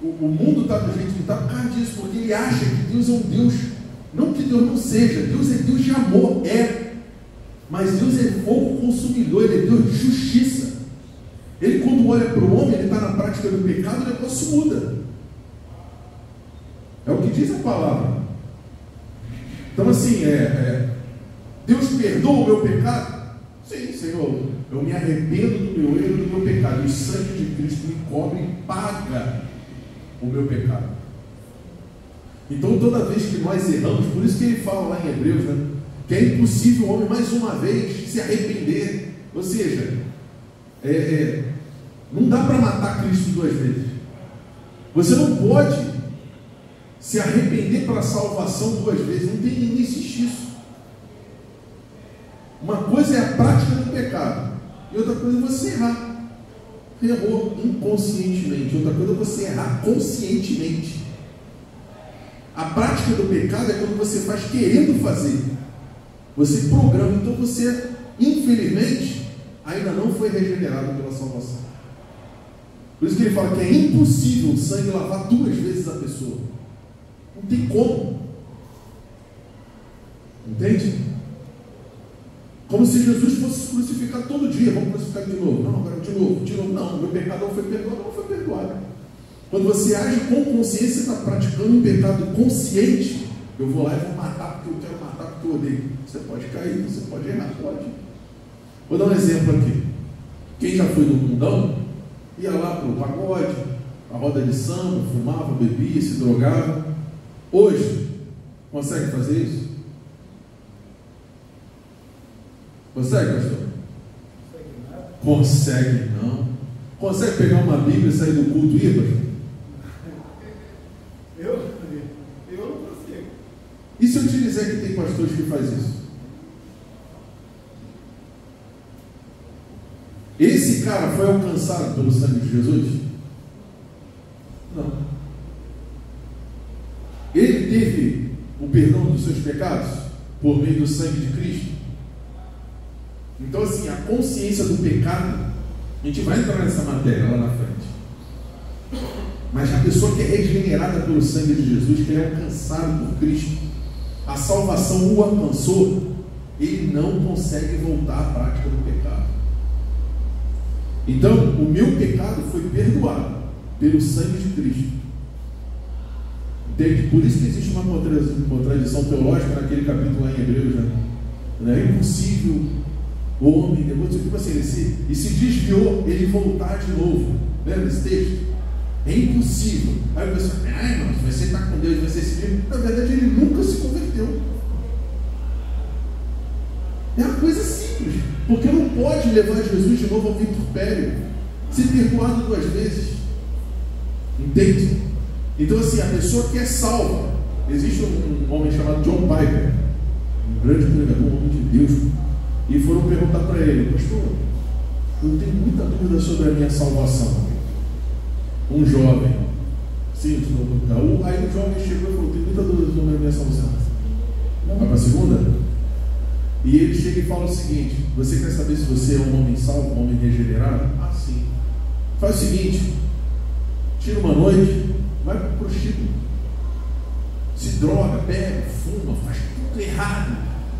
O mundo está do jeito que está por causa disso, porque ele acha que Deus é um Deus. Não que Deus não seja, Deus é Deus de amor, mas Deus é fogo consumidor, ele é Deus de justiça. Ele, quando olha para o homem, ele está na prática do pecado, o negócio muda. É o que diz a palavra. Então assim, Deus perdoa o meu pecado? Sim, Senhor, eu me arrependo do meu erro, do meu pecado, e o sangue de Cristo me cobre e paga o meu pecado. Então toda vez que nós erramos, por isso que ele fala lá em Hebreus, né, que é impossível o homem mais uma vez se arrepender. Ou seja, não dá para matar Cristo duas vezes. Você não pode se arrepender para a salvação duas vezes. Não existe isso. Uma coisa é a prática do pecado, e outra coisa é você errar. Errou inconscientemente. Outra coisa é você errar conscientemente. A prática do pecado é quando você faz querendo fazer. Você programa. Então você, infelizmente, ainda não foi regenerado pela salvação. Por isso que ele fala que é impossível o sangue lavar duas vezes a pessoa. Não tem como. Entende? Como se Jesus fosse crucificar todo dia. Vamos crucificar de novo. Não, agora de novo. Não, meu pecado não foi perdoado. Não foi perdoado. Quando você age com consciência, você está praticando um pecado consciente. Eu vou lá e vou matar porque eu quero matar, porque eu odeio. Você pode cair, você pode errar, pode. Vou dar um exemplo aqui. Quem já foi no mundão, ia lá para o pagode, a roda de samba, fumava, bebia, se drogava. Hoje, consegue fazer isso? Consegue, pastor? Consegue não. Consegue pegar uma Bíblia e sair do culto e ir, pastor? Eu não consigo. E se eu te dizer que tem pastores que fazem isso? Esse cara foi alcançado pelo sangue de Jesus? Não. Ele teve o perdão dos seus pecados por meio do sangue de Cristo? Então assim, a consciência do pecado, a gente vai entrar nessa matéria lá na frente. Mas a pessoa que é regenerada pelo sangue de Jesus, que é alcançado por Cristo, a salvação o alcançou, ele não consegue voltar à prática do pecado. Então, o meu pecado foi perdoado pelo sangue de Cristo. Entende? Por isso que existe uma contradição teológica naquele capítulo lá em Hebreus, né? Não é impossível o homem, depois tipo assim, ele se desviou, ele voltar de novo. Lembra esse texto? É impossível. Aí o pessoal, irmão, se você está com Deus, você se livre. Na verdade, ele nunca se converteu. É uma coisa simples, porque não pode levar Jesus de novo ao vitupério, ser perdoado duas vezes. Entende? Então assim, a pessoa que é salva, existe um homem chamado John Piper, um grande pregador, um homem de Deus, e foram perguntar para ele, pastor, eu tenho muita dúvida sobre a minha salvação. Um jovem, sim, aí o jovem chegou e falou, tenho muita dúvida sobre a minha salvação. Vai para a segunda? E ele chega e fala o seguinte, você quer saber se você é um homem salvo, um homem regenerado? Ah, sim. Faz o seguinte, tira uma noite, vai para o prostíbulo, se droga, bebe, fuma, faz tudo errado,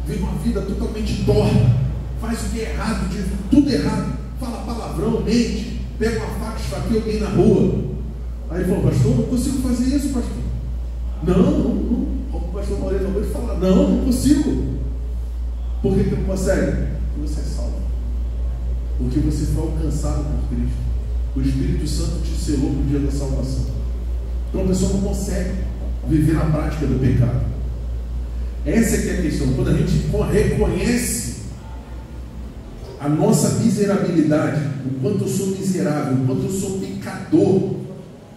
vive uma vida totalmente torta, faz o que é errado, diz tudo errado, fala palavrão, mente, pega uma faca, esfaqueia alguém na rua. Aí ele falou, pastor, não consigo fazer isso, pastor. Não. O pastor Maurício acabou de falar, não consigo. Por que não consegue? Porque você é salvo. Porque você foi alcançado por Cristo. O Espírito Santo te selou no dia da salvação. Então a pessoa não consegue viver na prática do pecado. Essa é que é a questão. Quando a gente reconhece a nossa miserabilidade, o quanto eu sou miserável, o quanto eu sou pecador,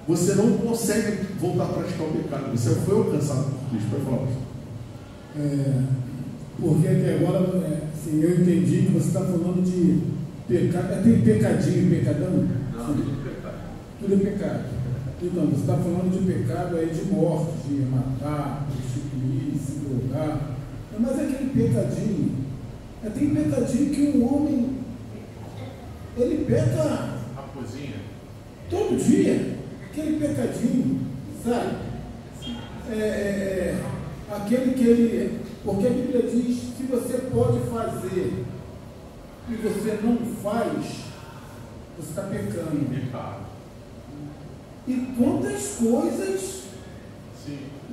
você não consegue voltar a praticar o pecado. Você foi alcançado por Cristo. Para falar isso. Porque até agora, assim, eu entendi que você está falando de pecado. Tem pecadinho e pecadão? Não, tudo é pecado. Tudo é pecado. Então, você está falando de pecado aí de morte, de matar, prostituir, se drogar. Mas é aquele pecadinho. Tem pecadinho que um homem, ele peca Raposinha. todo dia. Aquele pecadinho, sabe? Aquele que ele... Porque a Bíblia diz, se você pode fazer e você não faz, você está pecando. Pecado. E quantas coisas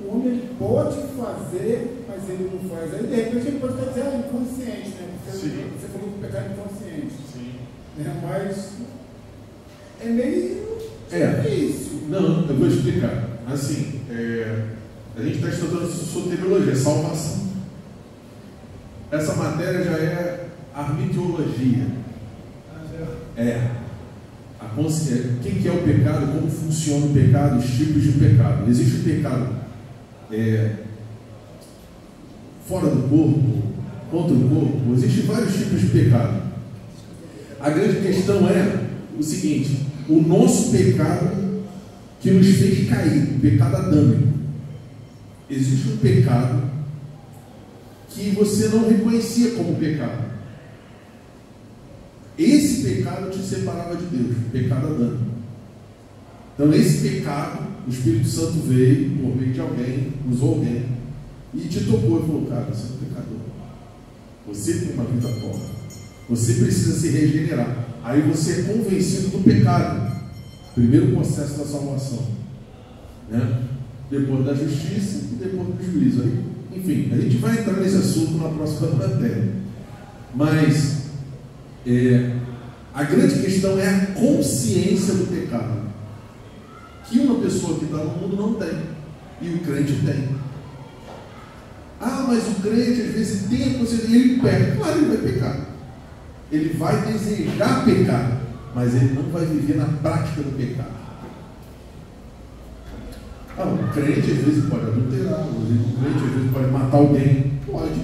o homem pode fazer, mas ele não faz. Aí de repente ele pode estar dizendo inconsciente, né? Você falou do pecado inconsciente. Sim. Mas é meio difícil. Não, eu vou explicar. Assim, a gente está estudando soteriologia, salvação. Essa matéria já é armiteologia. O que é o pecado, como funciona o pecado, os tipos de pecado. Existe o pecado fora do corpo, contra o corpo. Existem vários tipos de pecado. A grande questão é o seguinte: o nosso pecado que nos fez cair, o pecado adâmico. Existe um pecado que você não reconhecia como pecado. Esse pecado te separava de Deus, o pecado adâmico. Então, esse pecado, o Espírito Santo veio por meio de alguém, usou alguém e te tocou e falou: cara, você é um pecador. Você tem uma vida pobre. Você precisa se regenerar. Aí você é convencido do pecado. Primeiro processo da salvação, né? Depois da justiça e depois do juízo. Aí, enfim, a gente vai entrar nesse assunto na próxima matéria. Mas a grande questão é a consciência do pecado, que uma pessoa que está no mundo não tem, e o crente tem. Mas o crente às vezes tem a consciência, ele peca. Claro, ele vai pecar, ele vai desejar pecar, mas ele não vai viver na prática do pecado. O crente às vezes pode adulterar, o crente às vezes pode matar alguém. Pode.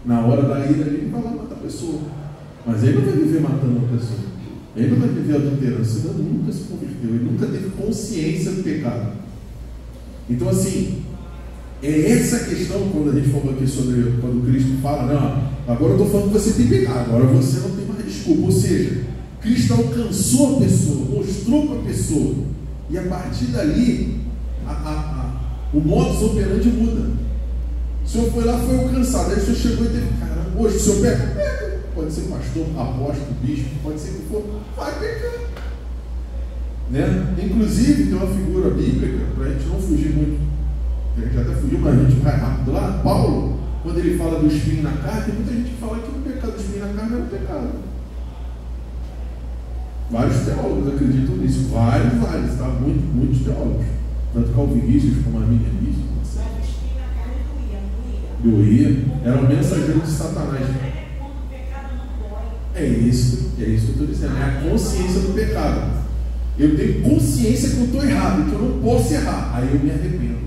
Na hora da ira ele vai lá matar a pessoa, mas ele não vai viver matando uma pessoa, ele não vai viver adulterando, senão ele nunca se converteu, ele nunca teve consciência do pecado. Então, assim, é essa questão. Quando a gente falou aqui sobre, quando Cristo fala, não, agora eu estou falando que você tem pecado, agora você não tem mais desculpa. Ou seja, Cristo alcançou a pessoa, mostrou para a pessoa, e a partir dali o modus operandi muda. O senhor foi lá, foi alcançado, aí o senhor chegou e teve: caramba, hoje o senhor peca? Pode ser pastor, apóstolo, bispo, pode ser o que for, vai pecar, né? Inclusive tem uma figura bíblica, para a gente não fugir muito, a gente até fugiu, mas a gente vai rápido lá. Paulo, quando ele fala do espinho na carne, tem muita gente que fala que o pecado do espinho na carne é um pecado. Vários teólogos acreditam nisso, vários, tá? Muitos teólogos, tanto calvinistas como arminianistas. Doía, era um mensageiro de Satanás. É isso que eu estou dizendo, é a consciência do pecado. Eu tenho consciência que eu estou errado, que eu não posso errar, aí eu me arrependo.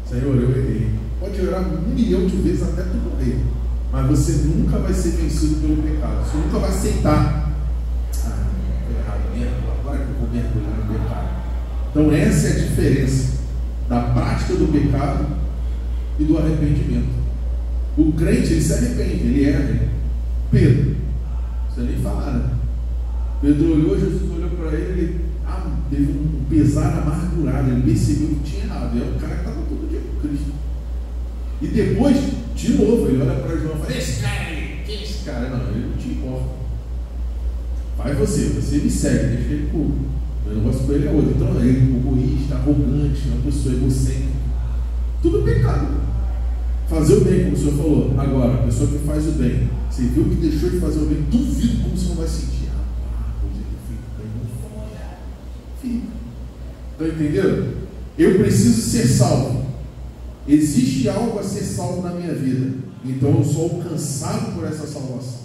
Senhor, eu errei. Pode orar 1 milhão de vezes até tu morrer, mas você nunca vai ser vencido pelo pecado. Você nunca vai aceitar: estou errado mesmo, agora que eu vou mergulhar no pecado. Então essa é a diferença da prática do pecado e do arrependimento. O crente, ele se arrepende, ele erra. Pedro, não precisa nem falar, né? Pedro olhou, Jesus olhou para ele, teve um pesar amargurado, ele percebeu que tinha errado. E é o cara que estava todo dia com Cristo. E depois, de novo, ele olha para João e fala: esse cara aí, quem é esse cara? Não, ele não te importa. Vai você me segue, deixa ele por. O negócio com ele é outro. Então ele é egoísta, arrogante, uma pessoa egocêntrica. Tudo pecado. Fazer o bem, como o senhor falou. Agora, a pessoa que faz o bem, você viu que deixou de fazer o bem, duvido como você não vai sentir. Fica. Estão entendendo? Eu preciso ser salvo. Existe algo a ser salvo na minha vida. Então eu sou alcançado por essa salvação.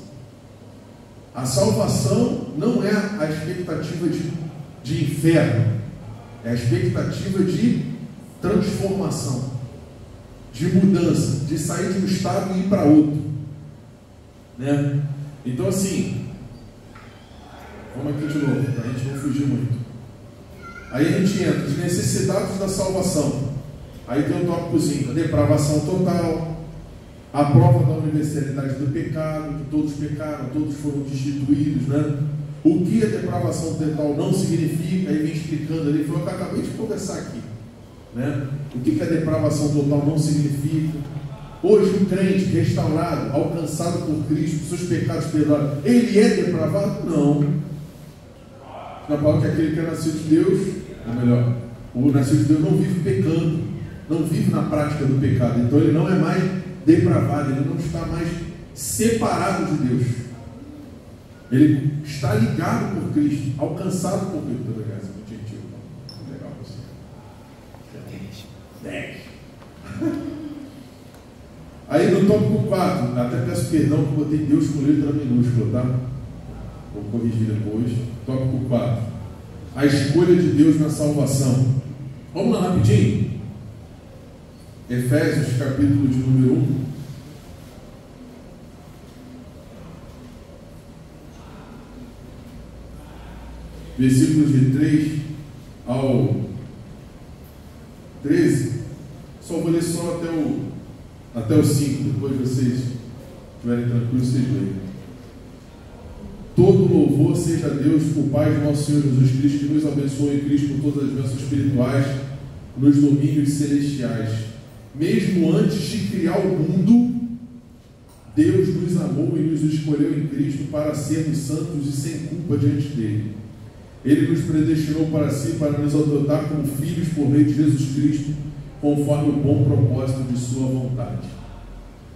A salvação não é a expectativa de inferno. É a expectativa de transformação, de mudança, de sair de um estado e ir para outro, né? Então assim, vamos aqui de novo, para a gente não fugir muito. Aí a gente entra, as necessidades da salvação. Aí tem o tópicozinho, a depravação total, a prova da universalidade do pecado, que todos pecaram, todos foram destituídos, né? O que a depravação total não significa, aí vem explicando ali, foi o que eu acabei de conversar aqui, né? O que a depravação total não significa. Hoje o crente restaurado, alcançado por Cristo, seus pecados perdoados, ele é depravado? Não. Na palavra que aquele que é nascido de Deus, ou melhor, o nascido de Deus não vive pecando, não vive na prática do pecado, então ele não é mais depravado, ele não está mais separado de Deus, ele está ligado por Cristo, alcançado por Cristo. Legal você. 10. Aí no tópico 4, até peço perdão que eu botei Deus com letra minúscula, tá? Vou corrigir depois. Tópico 4, a escolha de Deus na salvação. Vamos lá rapidinho. Efésios, capítulo de número 1. Versículos de 3 ao 13. Só vou ler só até o 5. Depois vocês estiverem tranquilos, vocês leem. Todo louvor seja a Deus, o Pai de nosso Senhor Jesus Cristo, que nos abençoe em Cristo com todas as bênçãos espirituais nos domínios celestiais. Mesmo antes de criar o mundo, Deus nos amou e nos escolheu em Cristo para sermos santos e sem culpa diante dele. Ele nos predestinou para si, para nos adotar como filhos por meio de Jesus Cristo, conforme o bom propósito de sua vontade.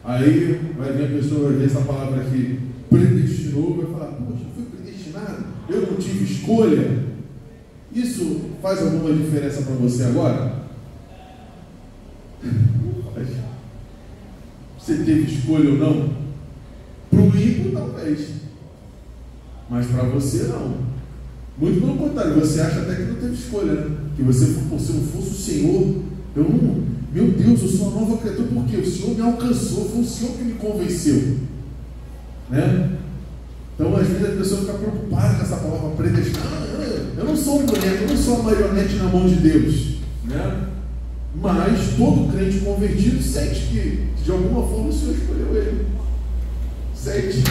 Aí vai vir a pessoa, vai ver essa palavra aqui, predestinou, vai falar, poxa, eu fui predestinado, eu não tive escolha. Isso faz alguma diferença para você agora? Você teve escolha ou não? Para o ímpio talvez, mas para você não. Muito pelo contrário, você acha até que não teve escolha, né? Que você, se não fosse o Senhor, eu não, meu Deus, eu sou uma nova criatura, porque o Senhor me alcançou, foi o Senhor que me convenceu, né? Então às vezes a pessoa fica preocupada com essa palavra predestinada. Eu não sou um boneco, eu não sou uma marionete na mão de Deus, né? Mas todo crente convertido sente que de alguma forma o Senhor escolheu ele, sente,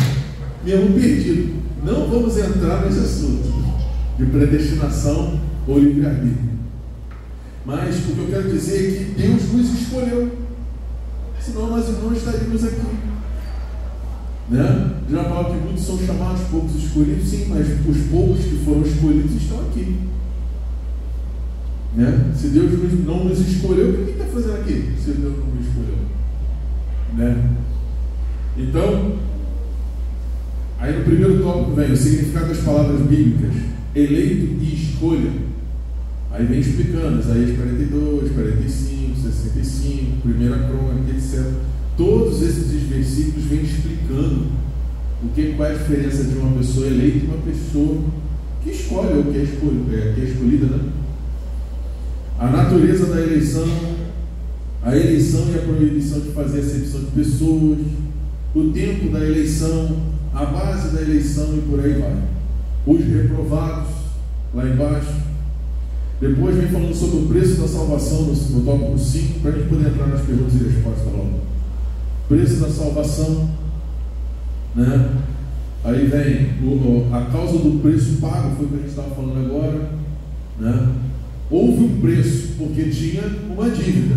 mesmo perdido. Não vamos entrar nesse assunto de predestinação ou livre-arbítrio, mas o que eu quero dizer é que Deus nos escolheu, senão nós não estaríamos aqui, né? Já falo que muitos são chamados, poucos escolhidos, sim, mas os poucos que foram escolhidos estão aqui, né? Se Deus não nos escolheu, o que ele está fazendo aqui? Se Deus não nos escolheu, né? Então, aí no primeiro tópico vem o significado das palavras bíblicas, eleito e escolha. Aí vem explicando, Isaías 42, 45, 65, 1 Crônica, etc. Todos esses versículos vêm explicando qual é a diferença de uma pessoa eleita e uma pessoa que escolhe ou que é escolhida, né? A natureza da eleição, a eleição e a proibição de fazer acepção de pessoas, o tempo da eleição, a base da eleição e por aí vai. Os reprovados, lá embaixo. Depois vem falando sobre o preço da salvação no tópico 5, para a gente poder entrar nas perguntas e respostas logo. Preço da salvação, né? Aí vem a causa do preço pago, foi o que a gente estava falando agora, né? Houve um preço porque tinha uma dívida.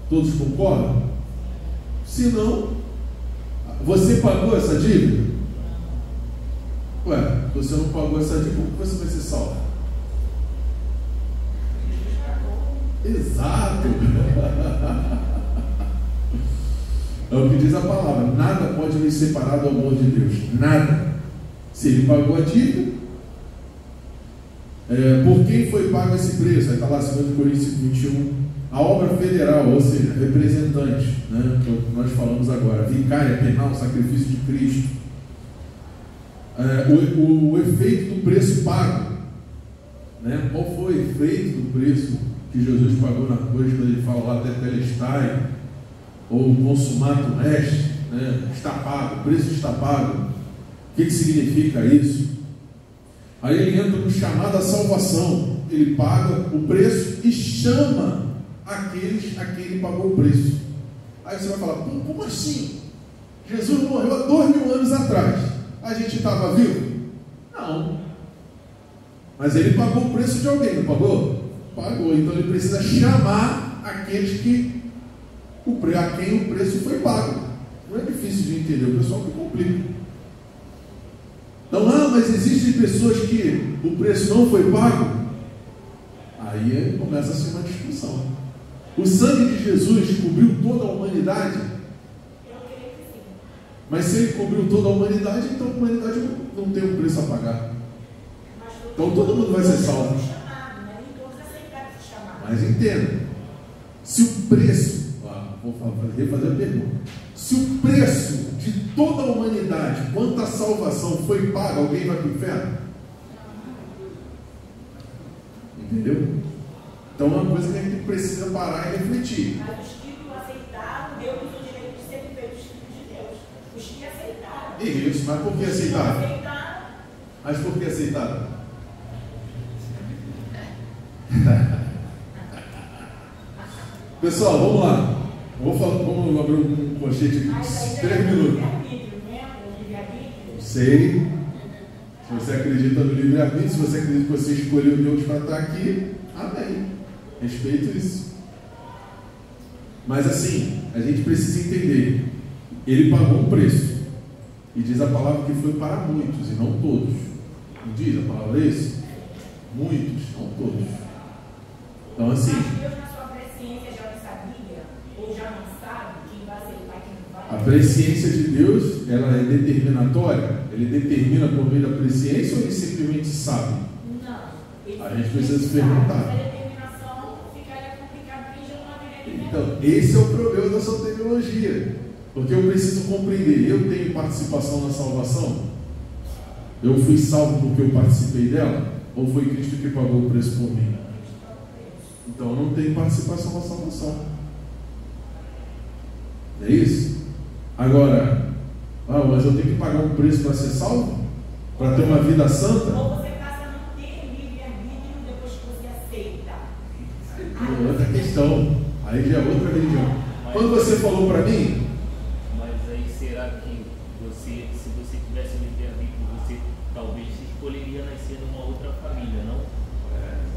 Todos concordam? Se não, você pagou essa dívida? Ué, você não pagou essa dívida, como você vai ser salvo? Exato! É o que diz a palavra, nada pode me separar do amor de Deus, nada. Se ele pagou a dívida, por quem foi pago esse preço? Aí está lá 2 Coríntios 21, a obra federal, ou seja, representante, né? Que nós falamos agora, vicária, penal, sacrifício de Cristo. O efeito do preço pago, né? Qual foi o efeito do preço que Jesus pagou na cruz, quando ele fala lá tetelestai, ou consumatum est, né? Está pago, o preço está pago. O que significa isso? Aí ele entra no chamado à salvação. Ele paga o preço e chama aqueles a quem ele pagou o preço. Aí você vai falar, como assim? Jesus morreu há 2000 anos atrás. A gente estava vivo? Não. Mas ele pagou o preço de alguém, não pagou? Pagou. Então ele precisa chamar aqueles a quem o preço foi pago. Não é difícil de entender, o pessoal que complica. Então, mas existem pessoas que o preço não foi pago? Aí começa a ser uma discussão. O sangue de Jesus cobriu toda a humanidade? Eu creio que sim. Mas se ele cobriu toda a humanidade, então a humanidade não tem um preço a pagar. Então todo mundo vai ser salvo. Mas entenda, se o preço, vou refazer a pergunta, se o preço de toda a humanidade, quanto a salvação foi pago, alguém vai para o inferno? Entendeu? Então é uma coisa que a gente precisa parar e refletir. Mas os que não aceitaram, Deus nos deu o direito de serem feitos filhos de Deus. Os que aceitaram. Isso, mas por que aceitaram? Mas por que aceitaram? Pessoal, vamos lá. Vamos abrir um colchete aqui. 3 minutos. Sei. Se você acredita no livre-arbítrio, se você acredita que você escolheu Deus para estar aqui, amém. Respeito isso. Mas assim, a gente precisa entender. Ele pagou um preço. E diz a palavra que foi para muitos e não todos. Não diz a palavra isso? Muitos, não todos. Então assim. Mas Deus na sua presciência já não sabia, ou já não sabe quem vai aceitar e quem não vai. A presciência de Deus, ela é determinatória? Ele determina por meio da presciência ou ele simplesmente sabe? Não. A gente precisa se perguntar. A determinação ficaria complicado porque já não haveria. Então, esse é o problema da soteriologia. Porque eu preciso compreender, eu tenho participação na salvação? Eu fui salvo porque eu participei dela? Ou foi Cristo que pagou o preço por mim? Então eu não tenho participação na salvação. É isso? Agora, mas eu tenho que pagar um preço para ser salvo? Para ter uma vida santa? Ou você passa a não ter livre-arbítrio depois que você aceita. É outra questão. Aí já é outra religião. Quando você falou para mim... Mas aí será que você, se você tivesse livre-arbítrio, você talvez escolheria nascer numa outra família, não?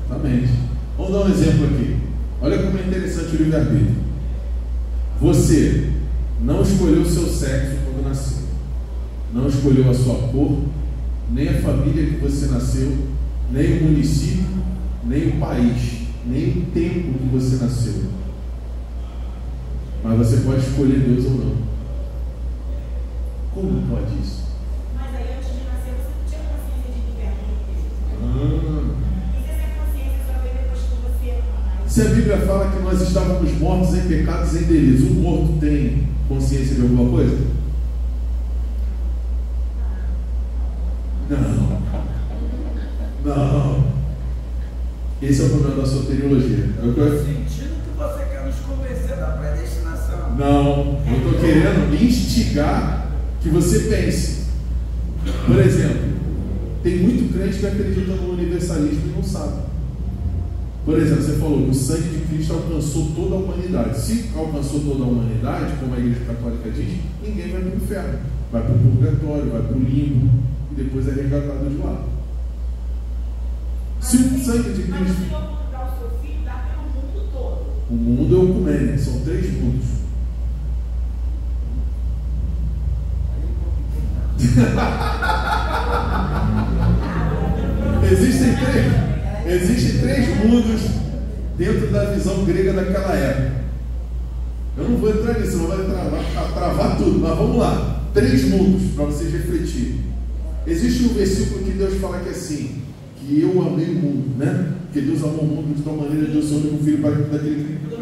Exatamente. Vamos dar um exemplo aqui. Olha como é interessante o livre-arbítrio. Você não escolheu o seu sexo quando nasceu. Não escolheu a sua cor, nem a família que você nasceu, nem o município, nem o país, nem o tempo que você nasceu. Mas você pode escolher Deus ou não. Como pode isso? Mas aí antes de nascer você não tinha consciência de livre-arbítrio. E essa consciência só veio depois que você... Se a Bíblia fala que nós estávamos mortos em pecados e em delitos, o morto tem consciência de alguma coisa? Não. Esse é o problema da soteriologia. Eu estou sentindo que você quer nos convencer da predestinação. Não, eu estou querendo instigar que você pense. Por exemplo, tem muito crente que acredita no universalismo e não sabe. Por exemplo, você falou que o sangue de Cristo alcançou toda a humanidade. Se alcançou toda a humanidade, como a Igreja Católica diz, ninguém vai para o inferno. Vai para o purgatório, vai para o limbo e depois é resgatado de lá. Se o sangue de Cristo... Mas o Senhor, quando dá o seu filho, dá pelo mundo todo. O mundo é o ecumênico, são 3 mundos. Existem 3 mundos dentro da visão grega daquela época. Eu não vou entrar nisso, não vai travar tudo, mas vamos lá. 3 mundos para vocês refletirem. Existe um versículo que Deus fala que é assim, que eu amei o mundo, né? Porque Deus amou o mundo de tal maneira que Deus seu único filho para daquele que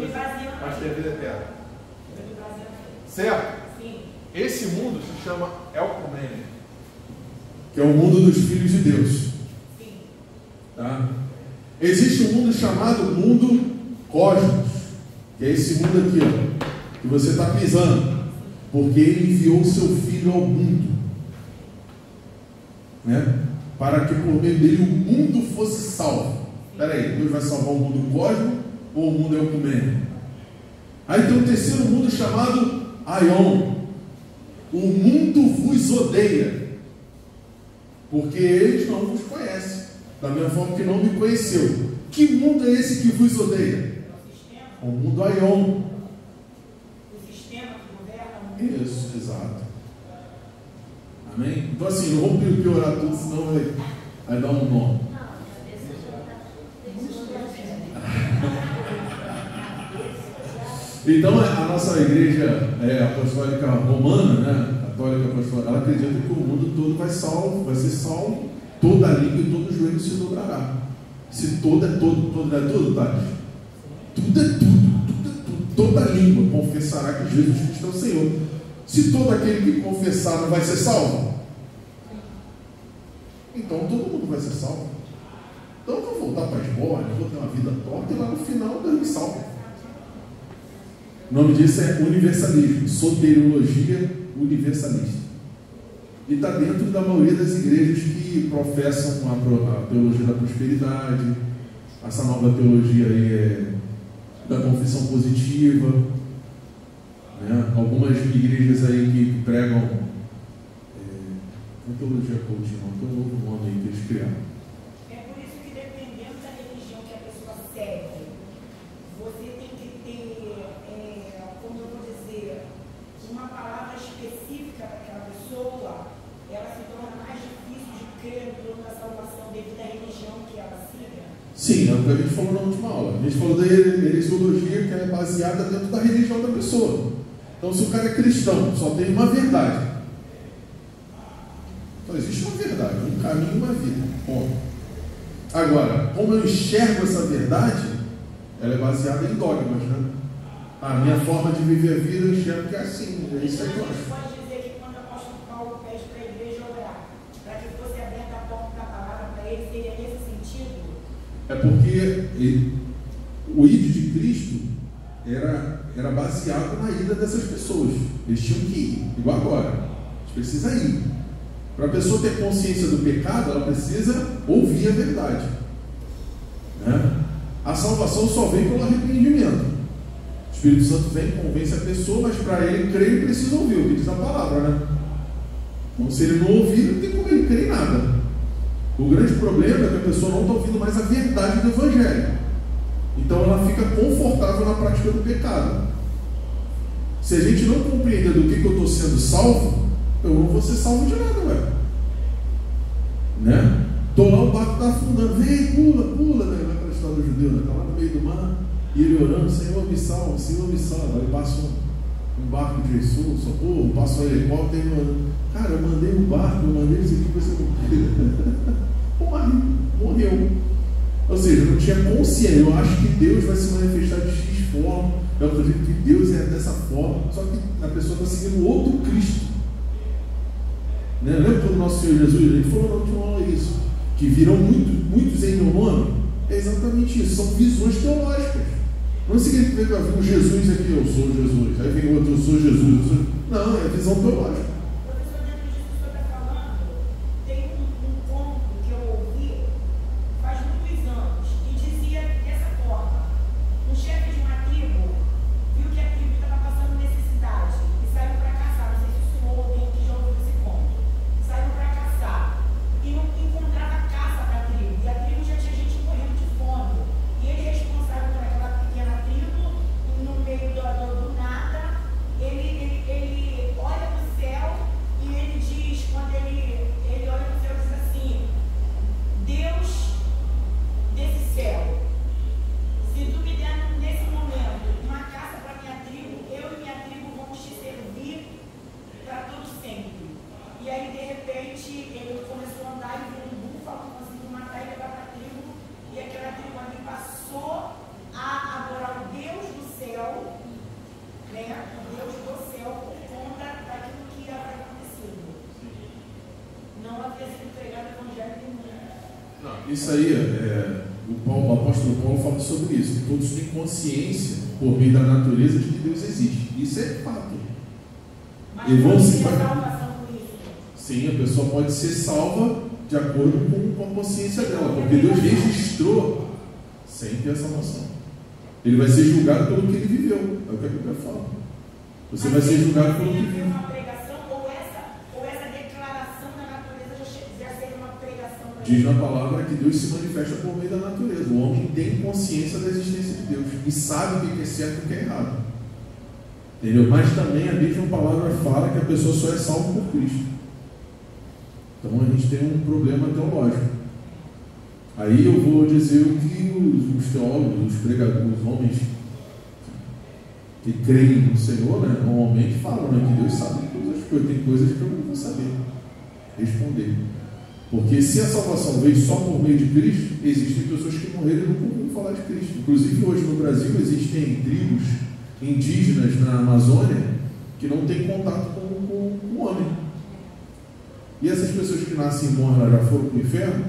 mas tem a vida eterna. Certo? Sim. Esse mundo se chama Elcomênio, que é o mundo dos filhos de Deus. Sim. Tá? Existe um mundo chamado mundo cósmos, que é esse mundo aqui, ó, que você está pisando, porque Ele enviou o seu Filho ao mundo, né? Para que por meio dele o mundo fosse salvo. Espera aí, Deus vai salvar o mundo cósmico ou o mundo ecumênico? Aí tem o terceiro mundo chamado Aion. O mundo vos odeia, porque eles não vos conhecem, da mesma forma que não me conheceu. Que mundo é esse que vos odeia? O mundo Aion. O sistema que governa. Isso, exato. Amém? Então assim, não vamos piorar tudo, senão vai dar um nó. Então a nossa igreja apostólica romana, né, católica apostólica, ela acredita que o mundo todo vai ser salvo, toda a língua e todo joelho se dobrará. Se todo é todo é tudo, Tati? Tudo é tudo, toda a língua confessará que Jesus Cristo é o Senhor. Se todo aquele que confessar não vai ser salvo, então todo mundo vai ser salvo. Então eu vou voltar para a esmola, vou ter uma vida torta e lá no final Deus me salva. O nome disso é universalismo, soteriologia universalista. E está dentro da maioria das igrejas que professam a teologia da prosperidade. Essa nova teologia aí é da confissão positiva, né? Algumas igrejas aí que pregam a teologia coaching, tem um novo nome aí que eles criaram. É por isso que dependendo da religião que a pessoa segue, você tem que ter, como eu vou dizer, uma palavra específica para aquela pessoa. Ela se torna mais difícil de crer no plano da salvação devido à religião que ela siga. Sim, é o que a gente falou na última aula. A gente falou da heresiologia, que é baseada dentro da religião da pessoa. Então, se o cara é cristão, só tem uma verdade. Então, existe uma verdade, um caminho e uma vida. Bom, agora, como eu enxergo essa verdade, ela é baseada em dogmas, né? A minha forma de viver a vida, eu enxergo que é assim. É isso aí que eu acho. Pode dizer que quando o apóstolo Paulo pede para a igreja orar, para que fosse aberta a porta da palavra para ele, seria nesse sentido? É porque o id de Cristo era baseado na ida dessas pessoas. Eles tinham que ir, igual agora. A gente precisa ir. Para a pessoa ter consciência do pecado, ela precisa ouvir a verdade, né? A salvação só vem pelo arrependimento. O Espírito Santo vem e convence a pessoa, mas para ele crer, ele precisa ouvir o que diz a palavra, né? Então, se ele não ouvir, não tem como ele crer em nada. O grande problema é que a pessoa não está ouvindo mais a verdade do Evangelho. Então ela fica confortável na prática do pecado. Se a gente não compreender do que eu estou sendo salvo, eu não vou ser salvo de nada, ué. Né? Estou lá, o barco está afundando, vem, pula, né? Naquela história do judeu, né? Está lá no meio do mar, e ele orando, Senhor me salva. Aí passa um barco de Jesus, socorro, passa um helicóptero, cara, eu mandei um barco, eu mandei isso aqui para você morreu. Ou seja, eu não tinha consciência. Eu acho que Deus vai se manifestar de X forma, eu acredito que Deus é dessa forma, só que a pessoa está seguindo outro Cristo. Né? Lembra quando o nosso Senhor Jesus, ele falou na última aula isso, que virão muitos em meu nome? É exatamente isso, são visões teológicas. Não significa que vai vir um Jesus aqui, eu sou Jesus, aí vem outro, eu sou Jesus. Não, é visão teológica. Professor, dentro disso que o senhor está falando, tem um conto que eu ouvi faz muitos anos e dizia dessa forma: um chefe de uma tribo viu que a tribo estava passando necessidade e saiu para caçar. Não sei se o senhor ou alguém que já ouviu esse conto. Saiu para caçar e não encontrava caça para a tribo, e a tribo já tinha gente morrendo de fome, e ele, responsável por aquela pequena tribo, no meio do nada, ele olha para o céu e ele diz, quando ele olha para o céu, diz assim: Deus desse céu, se tu me der nesse momento uma caça para minha tribo, eu e minha tribo vamos te servir para todo sempre. E aí, de repente, ele começou a andar e viu um búfalo, conseguiu matar e levar para a tribo, e aquela tribo ali passou a adorar o Deus do céu, né? O Deus do céu, por conta daquilo que havia acontecido. Não havia sido pregado o evangelho nenhum. Não, isso aí O apóstolo Paulo fala sobre isso, que todos têm consciência, por meio da natureza, de que Deus existe. Isso é fato. Mas E vão pode se ter salvação com isso. Sim, a pessoa pode ser salva de acordo com a consciência dela, porque Deus registrou sem ter a salvação. Ele vai ser julgado pelo que ele viveu, é o que a Bíblia fala. Você vai ser julgado pelo que viveu. Uma pregação, ou essa declaração da natureza já seria uma pregação para Diz na palavra que Deus se manifesta por meio da natureza. O homem tem consciência da existência de Deus e sabe o que é certo e o que é errado. Entendeu? Mas também a mesma palavra fala que a pessoa só é salva por Cristo. Então a gente tem um problema teológico. Aí eu vou dizer o que os teólogos, os pregadores, os homens que creem no Senhor, né, normalmente falam, né, que Deus sabe de todas as coisas. Tem coisas que eu não vou saber responder. Porque se a salvação veio só por meio de Cristo, existem pessoas que morreram e não ouviram falar de Cristo. Inclusive hoje no Brasil existem tribos indígenas na Amazônia que não têm contato com o homem. E essas pessoas que nascem e morrem lá já foram para o inferno.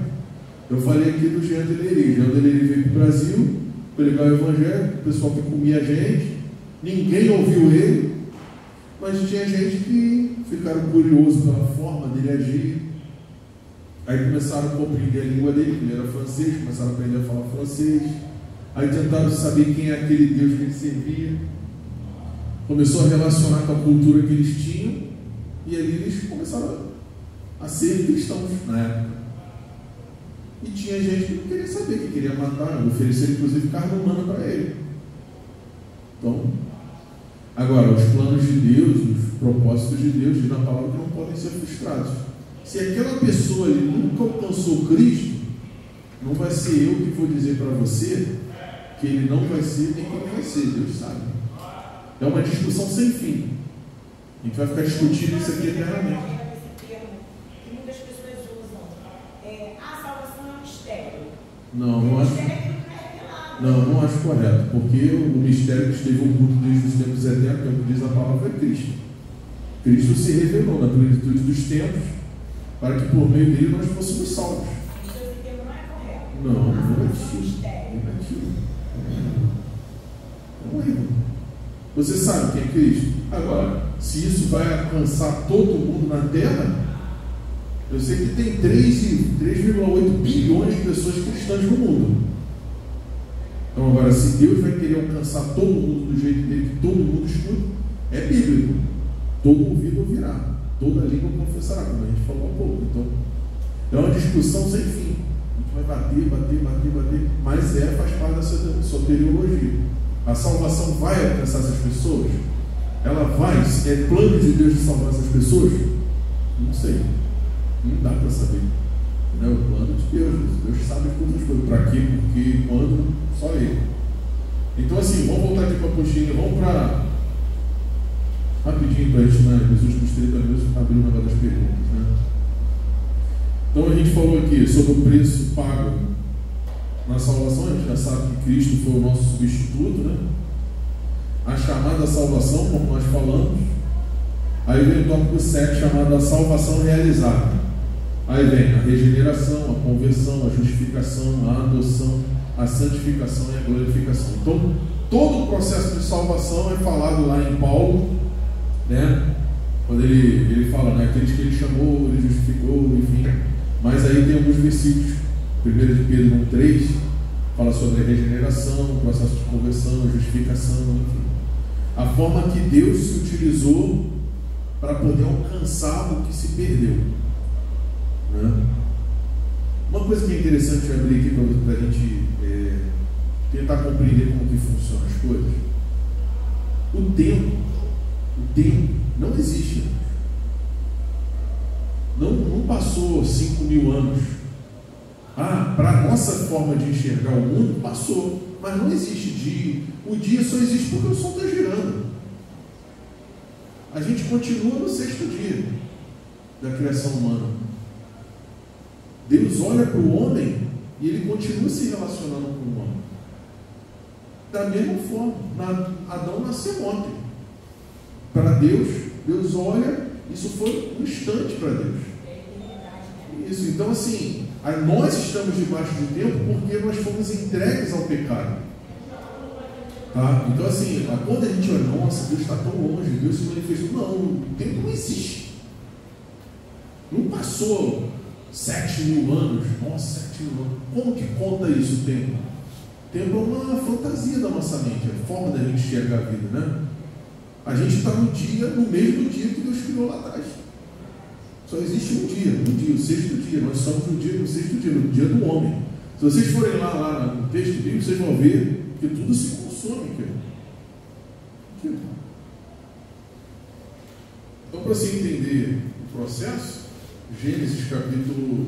Eu falei aqui do Jean Deleri. Jean Deleri veio para o Brasil pregar o Evangelho, o pessoal que comia a gente, ninguém ouviu ele, mas tinha gente que ficaram curiosos pela forma dele agir. Aí começaram a compreender a língua dele, que ele era francês, começaram a aprender a falar francês. Aí tentaram saber quem é aquele Deus que ele servia. Começou a relacionar com a cultura que eles tinham, e ali eles começaram a ser cristãos na época. E tinha gente que não queria saber, que queria matar, oferecer inclusive carne humana para ele. Então, agora, os planos de Deus, os propósitos de Deus, diz na palavra que não podem ser frustrados. Se aquela pessoa ali nunca alcançou Cristo, não vai ser eu que vou dizer para você que ele não vai ser nem que ele vai ser, Deus sabe. É uma discussão sem fim. A gente vai ficar discutindo isso aqui eternamente. Não acho correto, porque o mistério que esteve oculto desde os tempos eternos, como diz a palavra, é Cristo. Cristo se revelou na plenitude dos tempos para que por meio dele nós fôssemos salvos. Não é aquilo. É um erro. Você sabe quem é Cristo? Agora, se isso vai alcançar todo mundo na Terra, eu sei que tem 3,8 bilhões de pessoas cristãs no mundo. Então agora, se Deus vai querer alcançar todo mundo do jeito dele, que todo mundo escuta, é bíblico. Todo ouvido ouvirá, toda língua confessará, como a gente falou há pouco. Então, é uma discussão sem fim. A gente vai bater, mas faz parte da soteriologia. A salvação vai alcançar essas pessoas? Ela vai? É plano de Deus de salvar essas pessoas? Não sei. Não dá para saber. Não é o plano de Deus. Deus sabe todas as coisas. Para quê, por quê, quando, só Ele. Então assim, vamos voltar aqui para a postinha. Vamos para rapidinho para a gente, né, nos últimos 30 minutos, abrir o negócio das perguntas. Né? Então a gente falou aqui sobre o preço pago na salvação. A gente já sabe que Cristo foi o nosso substituto, né? A chamada salvação, como nós falamos. Aí vem o tópico 7, chamado a salvação realizada. Aí vem a regeneração, a conversão, a justificação, a adoção, a santificação e a glorificação. Então, todo o processo de salvação é falado lá em Paulo, né? Quando ele fala, né, aqueles que ele chamou, ele justificou, enfim. Mas aí tem alguns versículos, 1 de Pedro 1,3, fala sobre a regeneração, o processo de conversão, a justificação, enfim. A forma que Deus se utilizou para poder alcançar o que se perdeu. Né? Uma coisa que é interessante eu abrir aqui para a gente tentar compreender como que funcionam as coisas. O tempo não existe. Não passou 5.000 anos. Para a nossa forma de enxergar o mundo, passou. Mas não existe dia. O dia só existe porque o sol está girando. A gente continua no 6º dia da criação humana. Deus olha para o homem e ele continua se relacionando com o homem. Da mesma forma, Adão nasceu ontem. Para Deus olha, isso foi um instante para Deus. Isso, então assim, Aí nós estamos debaixo do tempo porque nós fomos entregues ao pecado. Tá? Então assim, quando a gente olha, nossa, Deus está tão longe, Deus se manifestou. Não, o tempo não existe. Não passou 7.000 anos. Nossa, 7.000 anos. Como que conta isso o tempo? O tempo é uma fantasia da nossa mente, é a forma da gente enxergar a vida, né? A gente está no mesmo dia que Deus criou lá atrás. Só existe um dia, o sexto dia. Nós somos no sexto dia, no dia do homem. Se vocês forem lá no texto bíblico, vocês vão ver que tudo se consome, cara. Então, para você entender o processo, Gênesis capítulo...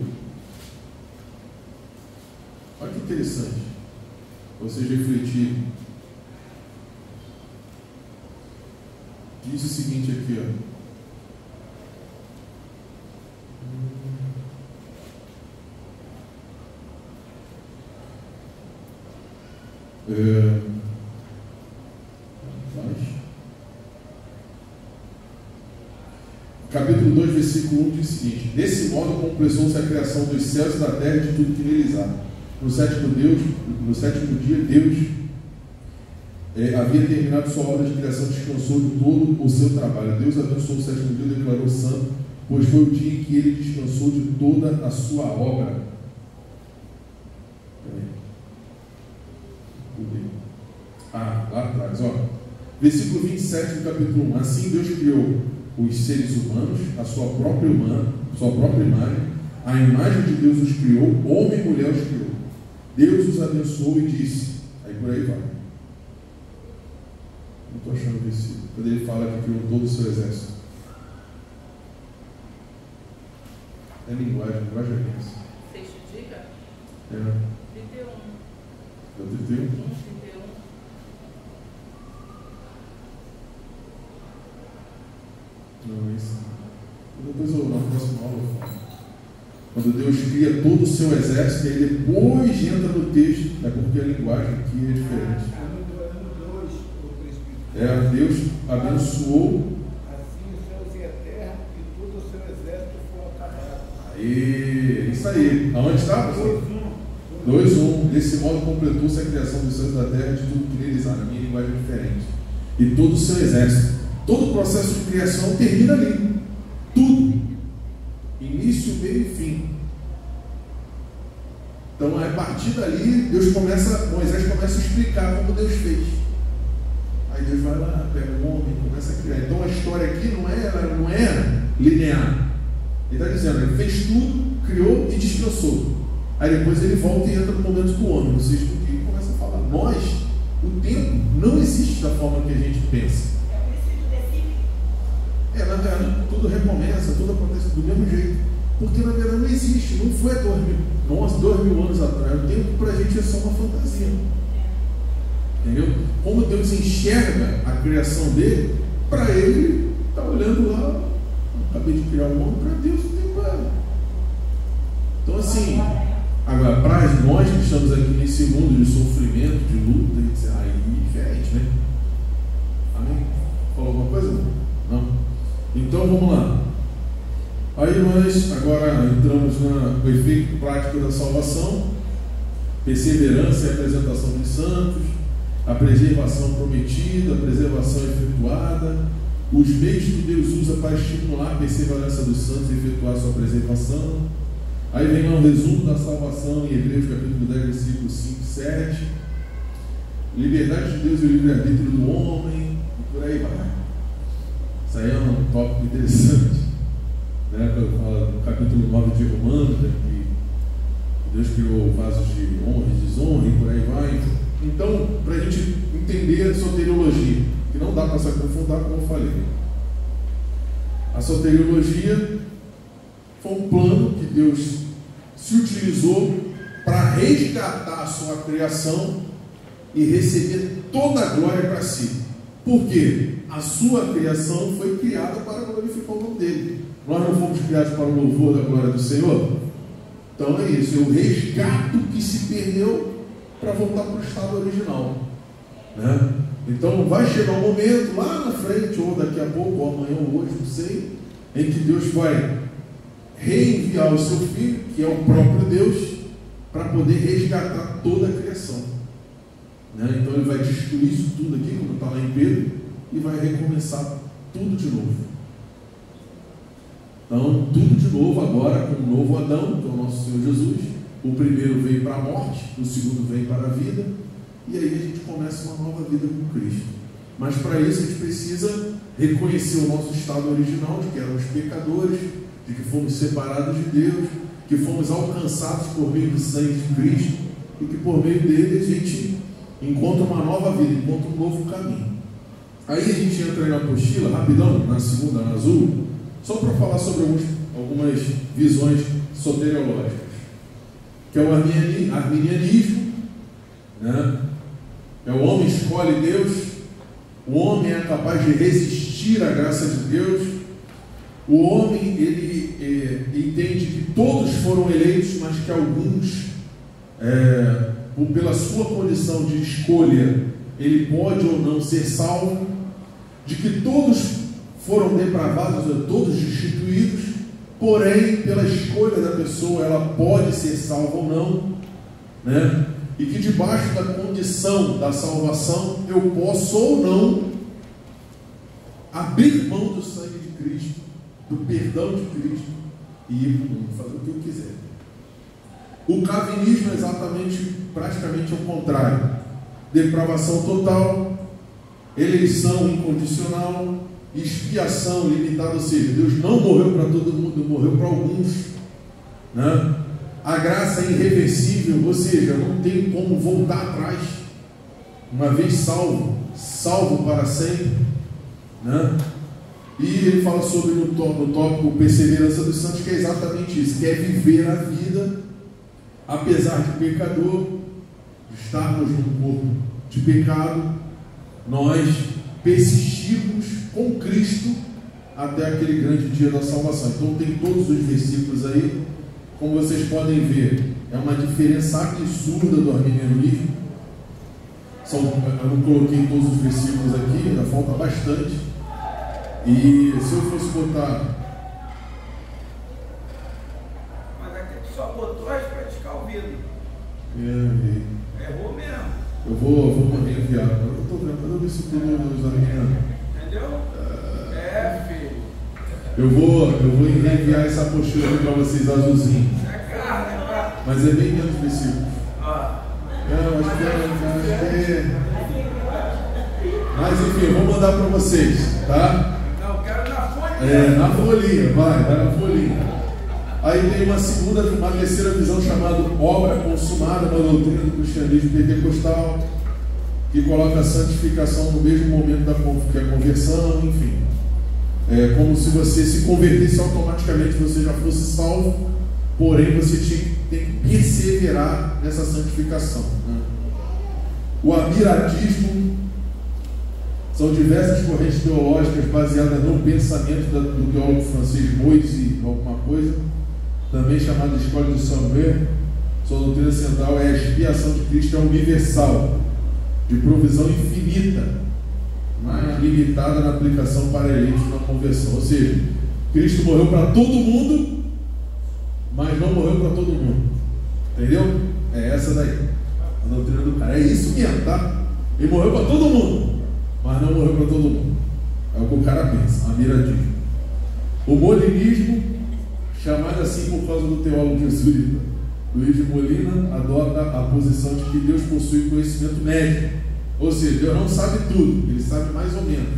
Olha que interessante, vocês refletirem. Diz o seguinte aqui, ó. Capítulo 2, versículo 1 diz o seguinte: desse modo completou-se a criação dos céus e da terra e de tudo que neles há. No sétimo dia, Deus havia terminado sua obra de criação, descansou de todo o seu trabalho. Deus abençoou o sétimo dia e declarou santo, pois foi o dia em que ele descansou de toda a sua obra. Lá atrás, ó. Versículo 27 do capítulo 1. Assim Deus criou os seres humanos, a sua própria imagem, a imagem de Deus os criou, homem e mulher os criou. Deus os abençoou e disse, aí por aí vai. Não estou achando o versículo. Quando ele fala que criou todo o seu exército. É linguagem é essa. Sexto dia? É. 31. É 31? 31. Não, é isso. Depois na próxima aula eu falo. Quando Deus cria todo o seu exército, e aí depois entra no texto, é porque a linguagem aqui é diferente. Deus abençoou. Assim os céus e a terra e todo o seu exército foram acabados. Aí, isso aí. Aonde está? 2:1. Desse modo completou-se a criação dos céus e da terra de tudo que neles há. Na minha linguagem é diferente. E todo o seu exército. Todo o processo de criação termina ali. Tudo. Início, meio e fim. Então, a partir dali, Moisés começa a explicar como Deus fez. Aí Deus vai lá, pega o homem e começa a criar. Então, a história aqui não é linear. Ele está dizendo, ele fez tudo, criou e descansou. Aí depois ele volta e entra no momento do homem, no sexto dia, e começa a falar. O tempo não existe da forma que a gente pensa. Na verdade, tudo recomeça, tudo acontece do mesmo jeito. Porque na verdade não existe, não foi 2.000 anos atrás. O tempo para a gente é só uma fantasia. Entendeu? Como Deus enxerga a criação dele, para ele, está olhando lá, acabei de criar um homem, para Deus o tempo é. Então assim, agora, para nós que estamos aqui nesse mundo de sofrimento, de luta, etc., aí é diferente, né? Amém? Falou alguma coisa? Não? Então vamos lá. Aí nós agora entramos no efeito prático da salvação, perseverança e apresentação dos santos, a preservação prometida, a preservação efetuada, os meios que Deus usa para estimular a perseverança dos santos e efetuar sua preservação. Aí vem lá um resumo da salvação em Hebreus capítulo 10, versículo 5 e 7, liberdade de Deus e o livre-arbítrio do homem, e por aí vai. Isso aí é um tópico interessante, né? Quando fala no capítulo 9 de Romanos, né, que Deus criou vasos de honra e desonra e por aí vai. Então, para a gente entender a soteriologia, que não dá para se aprofundar, como eu falei. A soteriologia foi um plano que Deus se utilizou para resgatar a sua criação e receber toda a glória para si. Por quê? A sua criação foi criada para glorificar o nome dele. Nós não fomos criados para o louvor da glória do Senhor? Então é isso, eu resgato o que se perdeu para voltar para o estado original, né? Então vai chegar um momento lá na frente, ou daqui a pouco, ou amanhã, ou hoje, não sei, em que Deus vai reenviar o seu Filho, que é o próprio Deus, para poder resgatar toda a criação. Né? Então ele vai destruir isso tudo aqui, como está lá em Pedro, e vai recomeçar tudo de novo. Então, tudo de novo agora com o novo Adão, que é o nosso Senhor Jesus. O primeiro veio para a morte, o segundo veio para a vida, e aí a gente começa uma nova vida com Cristo. Mas para isso a gente precisa reconhecer o nosso estado original, de que éramos pecadores, de que fomos separados de Deus, que fomos alcançados por meio do sangue de Cristo, e que por meio dele a gente encontra uma nova vida, encontra um novo caminho. Aí a gente entra aí na apostila, rapidão, na segunda, na azul, só para falar sobre algumas visões soteriológicas, que é o arminianismo, né? É o homem escolhe Deus, o homem é capaz de resistir à graça de Deus, o homem ele entende que todos foram eleitos, mas que alguns, pela sua condição de escolha, ele pode ou não ser salvo, de que todos foram depravados, todos destituídos, porém, pela escolha da pessoa, ela pode ser salva ou não, né? E que debaixo da condição da salvação, eu posso ou não abrir mão do sangue de Cristo, do perdão de Cristo, e ir para o mundo, fazer o que eu quiser. O calvinismo é exatamente, praticamente ao contrário. Depravação total, eleição incondicional, expiação limitada, ou seja, Deus não morreu para todo mundo, morreu para alguns, né? A graça é irreversível, ou seja, não tem como voltar atrás. Uma vez salvo, salvo para sempre, né? E ele fala sobre no tópico perseverança dos santos, que é exatamente isso, que é viver a vida apesar de pecador, estarmos num corpo de pecado, nós persistirmos com Cristo até aquele grande dia da salvação. Então tem todos os versículos aí, como vocês podem ver, é uma diferença absurda do arminianismo. Eu não coloquei todos os versículos aqui, ainda falta bastante. E se eu fosse botar... Mas aqui tu só botou as praticar o vidro. Errou mesmo. Eu vou reenviar. Eu estou vendo, eu vi isso tudo nos arminianos. Entendeu? Filho. Eu vou reenviar essa apostila aqui para vocês azulzinho. Mas é bem menos versículos. Acho que é. Mas enfim, eu vou mandar para vocês, tá? Não, quero na folhinha. Na folhinha, vai na folhinha. Aí tem uma terceira visão chamada obra consumada, uma doutrina do cristianismo pentecostal, que coloca a santificação no mesmo momento que a conversão, enfim. É como se você se convertesse automaticamente, você já fosse salvo, porém você tem que perseverar nessa santificação, né? O abiratismo são diversas correntes teológicas baseadas no pensamento do teólogo francês Moïse, alguma coisa, também chamada Escola de Samuel. Sua doutrina central é a expiação de Cristo é universal, de provisão infinita, mas limitada na aplicação para eleitos na conversão. Ou seja, Cristo morreu para todo mundo, mas não morreu para todo mundo. Entendeu? É essa daí a doutrina do cara. É isso mesmo, tá? Ele morreu para todo mundo, mas não morreu para todo mundo. É o que o cara pensa, a miratismo. O molinismo, chamado assim por causa do teólogo jesuíta Luiz de Molina, adota a posição de que Deus possui conhecimento médio. Ou seja, Deus não sabe tudo, Ele sabe mais ou menos.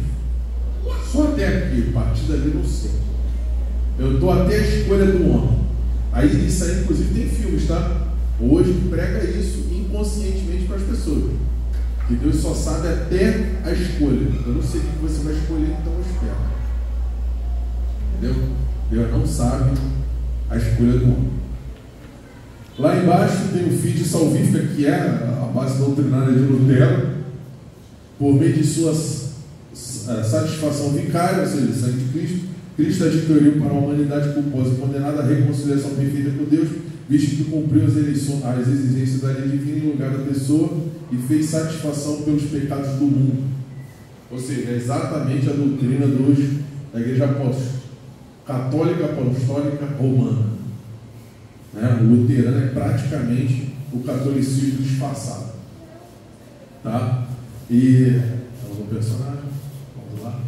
Só até aqui, a partir dali eu não sei. Eu estou até a escolha do homem. Aí isso aí, inclusive, tem filmes, tá? Hoje que prega isso inconscientemente para as pessoas. Que Deus só sabe até a escolha. Eu não sei o que você vai escolher, então eu espero. Entendeu? Deus não sabe a escolha do homem. Lá embaixo tem o feed salvífica, que é a base doutrinária de Lutero, por meio de sua satisfação vicária, ou seja, sangue de Cristo. Cristo adquiriu para a humanidade culposa e condenada a reconciliação perfeita com Deus, visto que cumpriu as exigências da lei divina em lugar da pessoa e fez satisfação pelos pecados do mundo. Ou seja, é exatamente a doutrina da Igreja Apóstata. católica apostólica romana. Né? O luterano é praticamente o catolicismo disfarçado. Tá? E algum personagem? Vamos lá.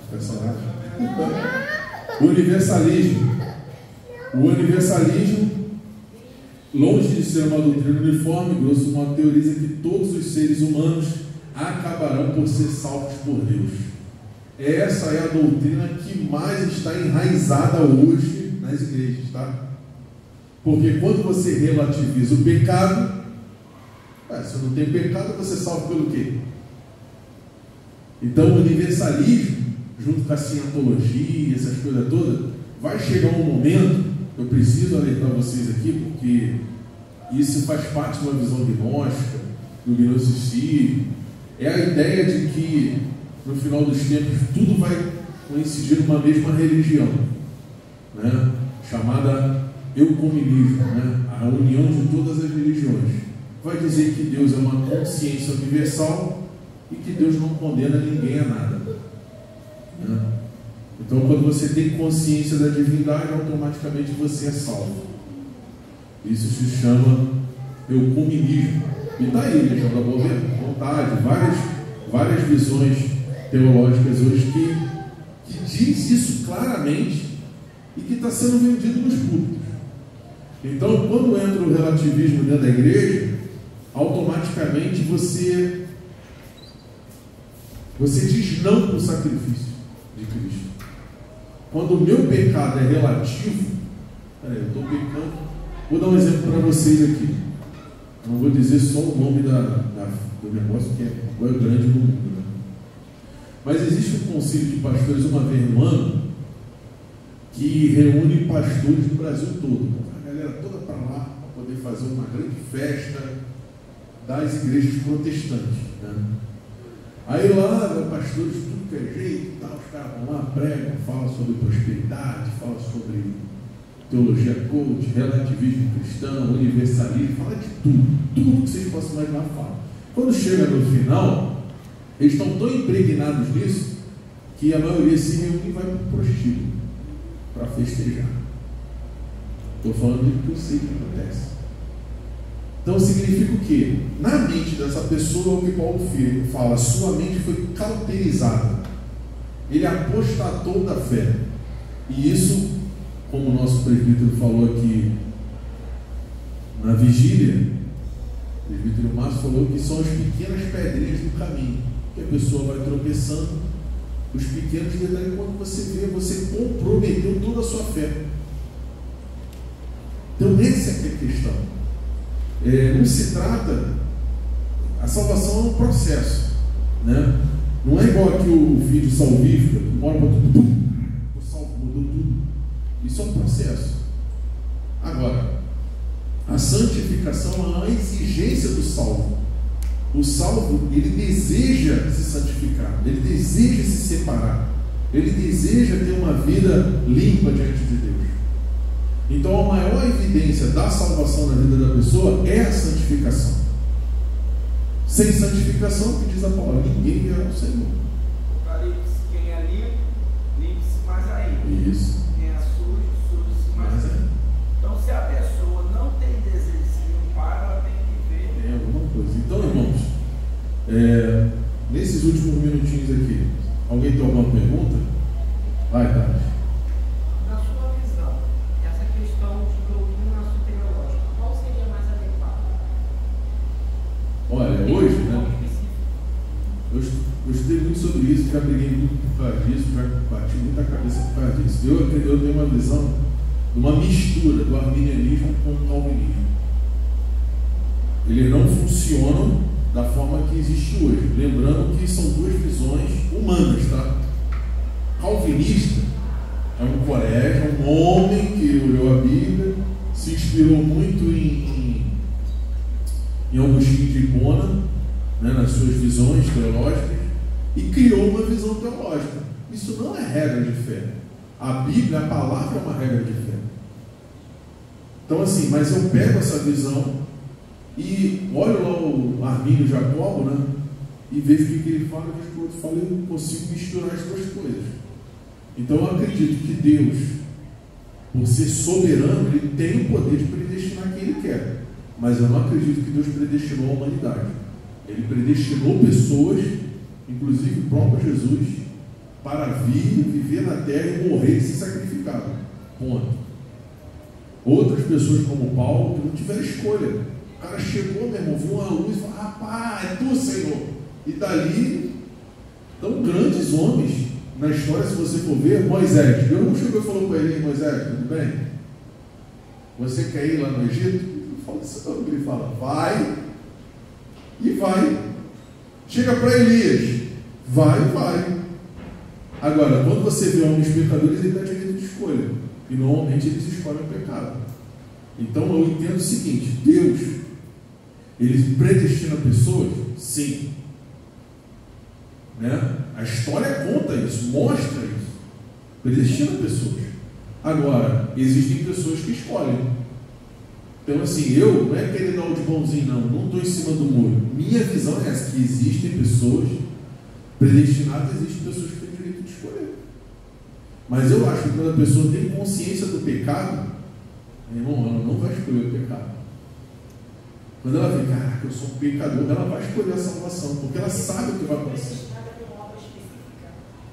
Personagem. O universalismo. O universalismo, longe de ser uma doutrina uniforme, grosso modo, teoriza que todos os seres humanos acabarão por ser salvos por Deus. Essa é a doutrina que mais está enraizada hoje nas igrejas, tá? Porque quando você relativiza o pecado, se não tem pecado, você é salvo pelo quê? Então o universalismo, junto com a cientologia, essas coisas todas, vai chegar um momento, eu preciso alertar vocês aqui, porque isso faz parte de uma visão gnóstica, do gnosticismo, é a ideia de que no final dos tempos tudo vai coincidir numa mesma religião, né? Chamada ecumenismo, né? A união de todas as religiões. Vai dizer que Deus é uma consciência universal e que Deus não condena ninguém a nada, né? Então, quando você tem consciência da divindade, automaticamente você é salvo. Isso se chama ecumenismo. E está aí, Legião da Boa Vontade, várias visões teológicas hoje que diz isso claramente e que está sendo vendido nos púlpitos. Então, quando entra o relativismo dentro da igreja, automaticamente você diz não para o sacrifício de Cristo. Quando o meu pecado é relativo, eu estou pecando. Vou dar um exemplo para vocês aqui. Não vou dizer só o nome do negócio, que é grande no mundo, né? Mas existe um conselho de pastores uma vez no ano que reúne pastores do Brasil todo. A galera toda para lá para poder fazer uma grande festa das igrejas protestantes, né? Aí lá, pastores, tudo que é jeito e tal, os caras vão lá, pregam, falam sobre prosperidade, falam sobre teologia coach, relativismo cristão, universalismo, fala de tudo que vocês possam imaginar falam. Quando chega no final, eles estão tão impregnados nisso que a maioria se reúne e vai para o prostíbulo para festejar. Estou falando do que eu sei que acontece. Então significa o quê? Na mente dessa pessoa, o que Paulo fala, sua mente foi cauterizada. Ele apostatou da fé. E isso, como o nosso presbítero falou aqui na vigília, o presbítero Márcio falou que são as pequenas pedrinhas do caminho, que a pessoa vai tropeçando, os pequenos detalhes, quando você vê, você comprometeu toda a sua fé. Então essa é a questão. Não se trata, a salvação é um processo, né? Não é igual aqui o vídeo salvífico, que uma hora botou o salvo mudou tudo. Isso é um processo. Agora, a santificação é uma exigência do salvo. O salvo, ele deseja se santificar, ele deseja se separar, ele deseja ter uma vida limpa diante de Deus. Então a maior evidência da salvação na vida da pessoa é a santificação. Sem santificação, que diz a palavra, ninguém verá o Senhor. Apocalipse, quem é limpo, limpe-se mais ainda. Isso. Quem é sujo, suje-se mais ainda. Então, se a pessoa não tem desejo de se limpar, ela tem que ver. Tem alguma coisa. Então, irmãos, nesses últimos minutinhos aqui, alguém tem alguma pergunta? Vai, Tati. Na sua visão, essa questão de doutrina soteriológica, qual seria mais adequado? Olha, hoje, né? Eu estudei muito sobre isso, já briguei muito por causa disso, já bati muita cabeça por causa disso. Eu tenho uma visão de uma mistura do arminianismo com o calvinismo. Eles não funcionam da forma que existe hoje. Lembrando que são duas visões humanas, tá? Calvinista é um colégio, é um homem que olhou a Bíblia, se inspirou muito em Agostinho de Hipona, né, nas suas visões teológicas, e criou uma visão teológica. Isso não é regra de fé. A Bíblia, a palavra é uma regra de fé. Então assim, mas eu pego essa visão e olho lá o Armínio Jacobo, né, e vejo o que ele fala, e o que o outro fala, e eu consigo misturar as duas coisas. Então eu acredito que Deus, por ser soberano, Ele tem o poder de predestinar quem Ele quer. Mas eu não acredito que Deus predestinou a humanidade. Ele predestinou pessoas, inclusive o próprio Jesus, para vir, viver na terra e morrer e se sacrificar. Ponto. Outras pessoas como Paulo, que não tiveram escolha. O cara chegou, meu irmão, viu uma luz e falou: rapaz, é tu, Senhor. E dali, tão grandes homens na história, se você for ver. Moisés, Deus não chegou e falou para ele: Moisés, tudo bem? Você quer ir lá no Egito? Ele fala assim, ele fala: vai e vai. Chega para Elias: vai e vai. Agora, quando você vê homens pecadores, ele dá direito de escolha. E normalmente eles escolhem o pecado. Então eu entendo o seguinte: Deus, Ele predestina pessoas? Sim. Né? A história conta isso, mostra isso. Predestina pessoas. Agora, existem pessoas que escolhem. Então assim, eu não é querer dar o de bonzinho, não estou em cima do muro. Minha visão é essa, que existem pessoas predestinadas, existem pessoas que têm direito de escolher. Mas eu acho que quando a pessoa tem consciência do pecado, meu irmão, ela não vai escolher o pecado. Quando ela vê: caraca, eu sou um pecador, ela vai escolher a salvação, porque ela sabe o que vai acontecer.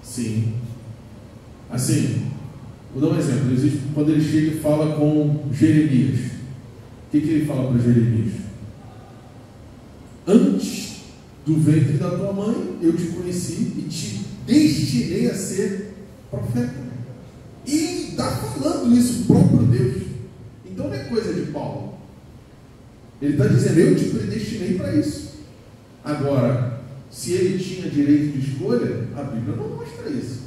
Sim. Assim, vou dar um exemplo. Existe, quando ele chega e fala com Jeremias, o que ele fala para Jeremias? Antes do ventre da tua mãe, eu te conheci e te destinei a ser profeta. E está falando isso o próprio Deus. Então não é coisa de Paulo. Ele está dizendo: eu te predestinei para isso. Agora, se ele tinha direito de escolha, a Bíblia não mostra isso.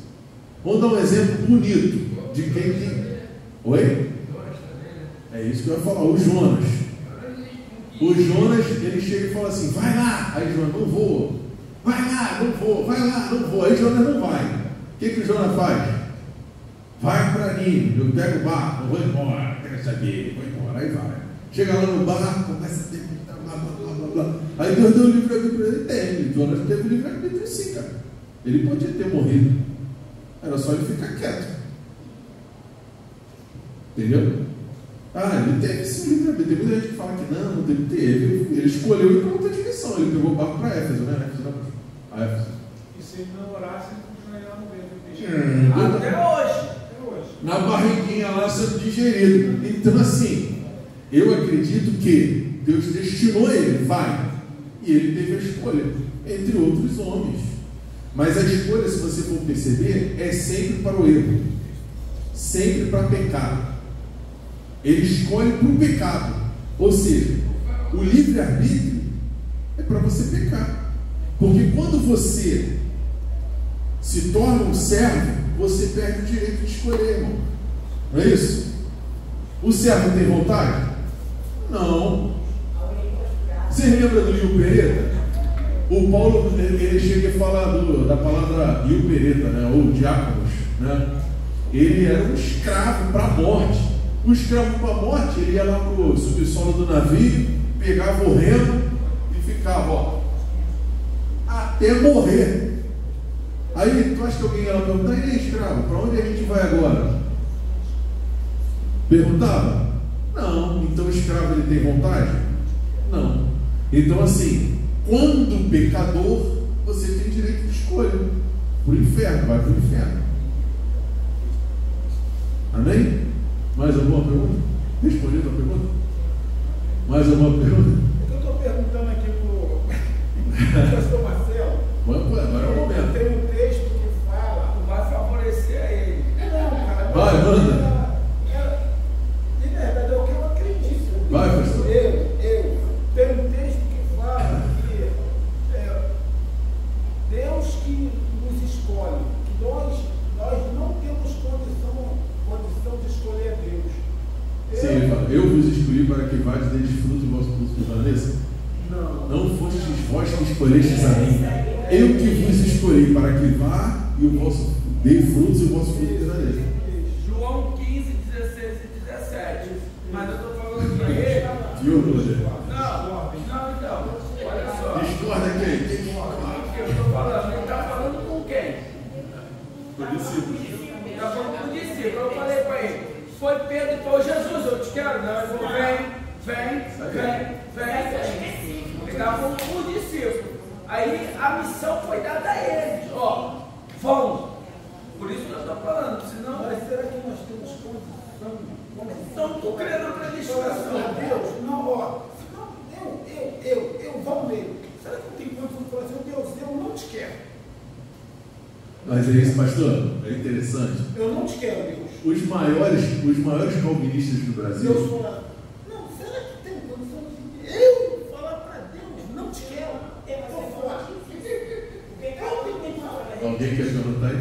Vamos dar um exemplo bonito de quem tem. Oi? É isso que eu ia falar. O Jonas. O Jonas, ele chega e fala assim: vai lá. Aí Jonas: não vou. Vai lá, não vou. Vai lá, não vou. Aí Jonas não vai. O que o Jonas faz? Vai para mim, eu pego o barco, vou embora, quero saber, vou embora. Aí vai. Chega lá no barco, começa a ter blá blá blá blá. Aí Deus deu o livre-arbítrio para ele. Tem. Jonas teve o livre-arbítrio sim, cara. Ele podia ter morrido. Era só ele ficar quieto. Entendeu? Ele teve esse livre-arbítrio. Tem muita gente que fala que não teve. Ele escolheu ir para outra direção. Ele pegou o barco para Éfeso, né? Éfeso. E se ele não orasse, ele continuaria no mesmo. Até hoje. Na barriguinha lá sendo digerido. Então assim, eu acredito que Deus destinou ele, vai. E ele teve a escolha, entre outros homens. Mas a escolha, se você for perceber, é sempre para o erro, sempre para pecar. Ele escolhe para o pecado. Ou seja, o livre-arbítrio é para você pecar. Porque quando você se torna um servo, você perde o direito de escolher, irmão. Não é isso? O servo tem vontade? Não. Você lembra do Rio Pereta? O Paulo, ele chega e fala da palavra Rio Pereta, né? Ou diáconos, né? Ele era um escravo para a morte. O escravo para a morte, ele ia lá para o subsolo do navio, pegava o remo e ficava, até morrer. Aí, tu acha que alguém ia lá perguntar: e aí, escravo, para onde a gente vai agora? Perguntava? Não. Então o escravo, ele tem vontade? Não. Então assim, quando pecador, você tem direito de escolha. Para o inferno, vai para o inferno. Amém? Mais alguma pergunta? Respondi a tua pergunta? Mais alguma pergunta? Eu estou perguntando aqui para o pastor Marcelo. Agora é o momento. Tem um texto que fala, Não vai favorecer a ele. não, cara. Vai, manda. De verdade, é o que eu acredito. Vai, pastor. Tem um texto que fala que Deus que nos escolhe, que nós não temos condição de escolher Deus. Sim, ele fala: eu vos escolhi para que vades deis fruto e vosso fruto permaneça. Não fostes vós que escolhestes a mim. Eu que vos escolhi para que vá e o vosso dê frutos e o vosso fruto permaneça. João 15, 16 e 17. Mas eu estou falando para ele. Não, então. Olha só. Discorda quem? Eu estou falando. Ele está falando com quem? Com discípulos. discípulos. Eu falei para ele, foi Pedro que falou, Jesus, eu te quero. Não, ele falou, vem. Pegava um discípulo. Aí a missão foi dada a eles, ó, vão. Por isso que eu estou falando, senão... Mas será que nós temos condição? Então, estou crendo na predestinação. Deus, não, ó, eu, vamos ler. Será que não tem condição de falar assim, Deus, eu não te quero? Mas é isso, pastor, é interessante. Eu não te quero, Deus. Os maiores calvinistas do Brasil... Deus fala, não, será que tem condição de eu falar para Deus, não te quero? Eu estou fora. Alguém quer perguntar aí?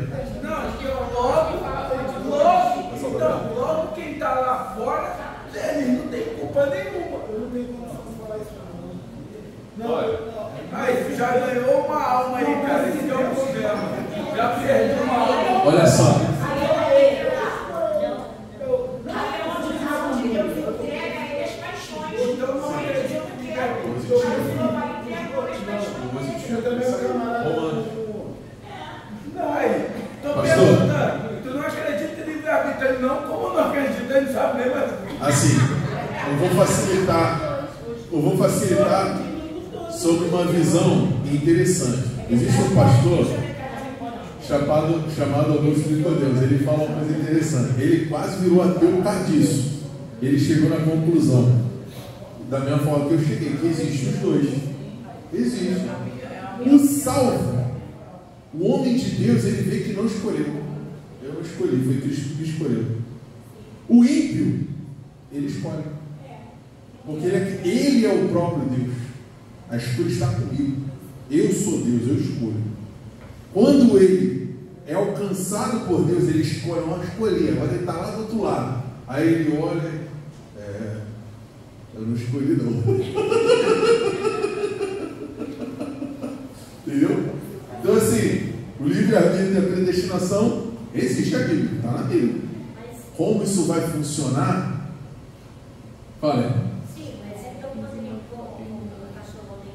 Logo quem está lá fora, ele não tem culpa nenhuma. Eu não tenho condição de falar isso não. Não. Aí, já ganhou uma alma aí, cara. Esse é o problema. Já perdeu uma alma. Olha só. Pastor, tu não acredita em livre-arbítrio, não? Como não acredita? Ele sabe mesmo. Assim, eu vou facilitar sobre uma visão interessante. Existe um pastor chamado Augusto Nicodemus. Ele fala uma coisa interessante. Ele quase virou ateu por causa disso. Ele chegou na conclusão, da mesma forma que eu cheguei, que existem os dois. Existe. O salvo, o homem de Deus, ele vê que não escolheu. Eu não escolhi, foi Cristo que escolheu. O ímpio, ele escolhe. Porque ele é o próprio Deus. A escolha está comigo. Eu sou Deus, eu escolho. Quando ele é alcançado por Deus, ele escolhe, não escolher. Agora ele está lá do outro lado. Aí ele olha, eu não escolhi não. Entendeu? Então assim, o livre-arbítrio e a predestinação existe aqui, está na Bíblia. Como isso vai funcionar? Fala. Sim, mas então quando o pastor Valdir,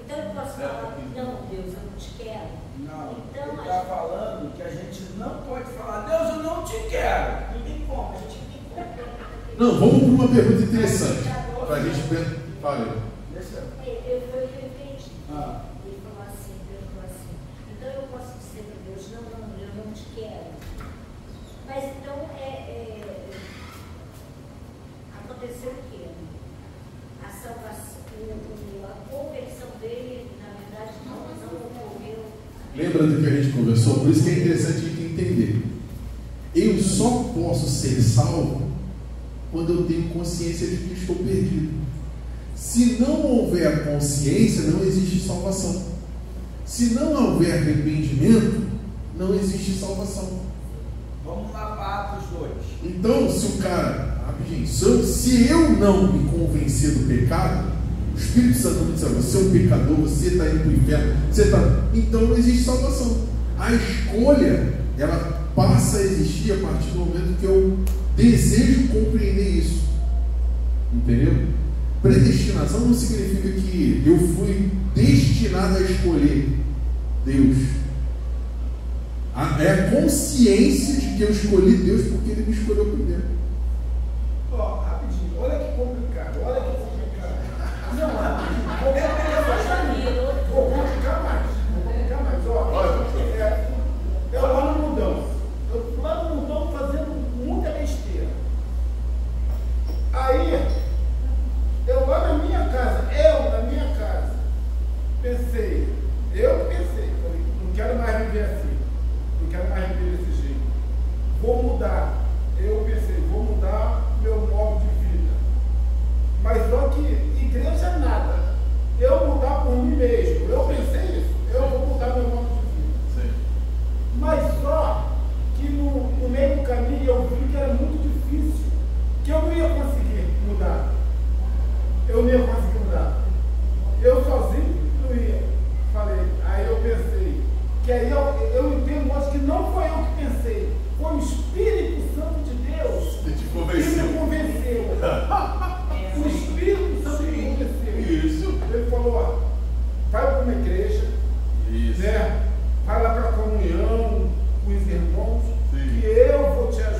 então eu posso falar, não, Deus, eu não te quero. Não, então, ele está falando que a gente não pode falar, Deus, eu não te quero. Não tem como, a gente tem como. Não, vamos para uma pergunta interessante. Para a gente ver. Fala. Eu entendi. Ele falou assim, então eu posso dizer para Deus, não, eu não te quero. Mas então aconteceu o quê? A salvação, a conversão dele, na verdade, não ocorreu. Lembra do que a gente conversou? Por isso que é interessante a gente entender. Eu só posso ser salvo quando eu tenho consciência de que estou perdido. Se não houver consciência, não existe salvação. Se não houver arrependimento, não existe salvação. Vamos lá para Atos 2. Então, se o cara, rapidinho, se eu não me convencer do pecado, o Espírito Santo me disser, você é um pecador, você está indo para o inferno, então não existe salvação. A escolha, ela passa a existir a partir do momento que eu desejo compreender isso. Entendeu? Predestinação não significa que eu fui destinado a escolher Deus. É a consciência de que eu escolhi Deus porque Ele me escolheu primeiro. Ó, rapidinho, olha que complicado. Não, rapidinho. Vou complicar mais. Eu lá no mundão. Fazendo muita besteira. Aí, eu lá na minha casa, pensei, falei, não quero mais viver assim, não quero mais viver desse jeito, vou mudar. Eu pensei, vou mudar meu modo de vida. Mas só que igreja nada. Eu mudar por mim mesmo. Eu pensei isso, eu vou mudar meu modo de vida. Sim. Mas só que no meio do caminho eu vi que era muito difícil, que eu não ia conseguir mudar. Eu sozinho não ia. Falei, aí eu pensei, que aí eu entendo, acho que não foi eu que pensei, foi o Espírito Santo de Deus que te que me convenceu. O Espírito Santo me convenceu. Isso. Ele falou, ó, vai para uma igreja, Isso. né? Vai lá para a comunhão com os irmãos, Sim. que eu vou te ajudar.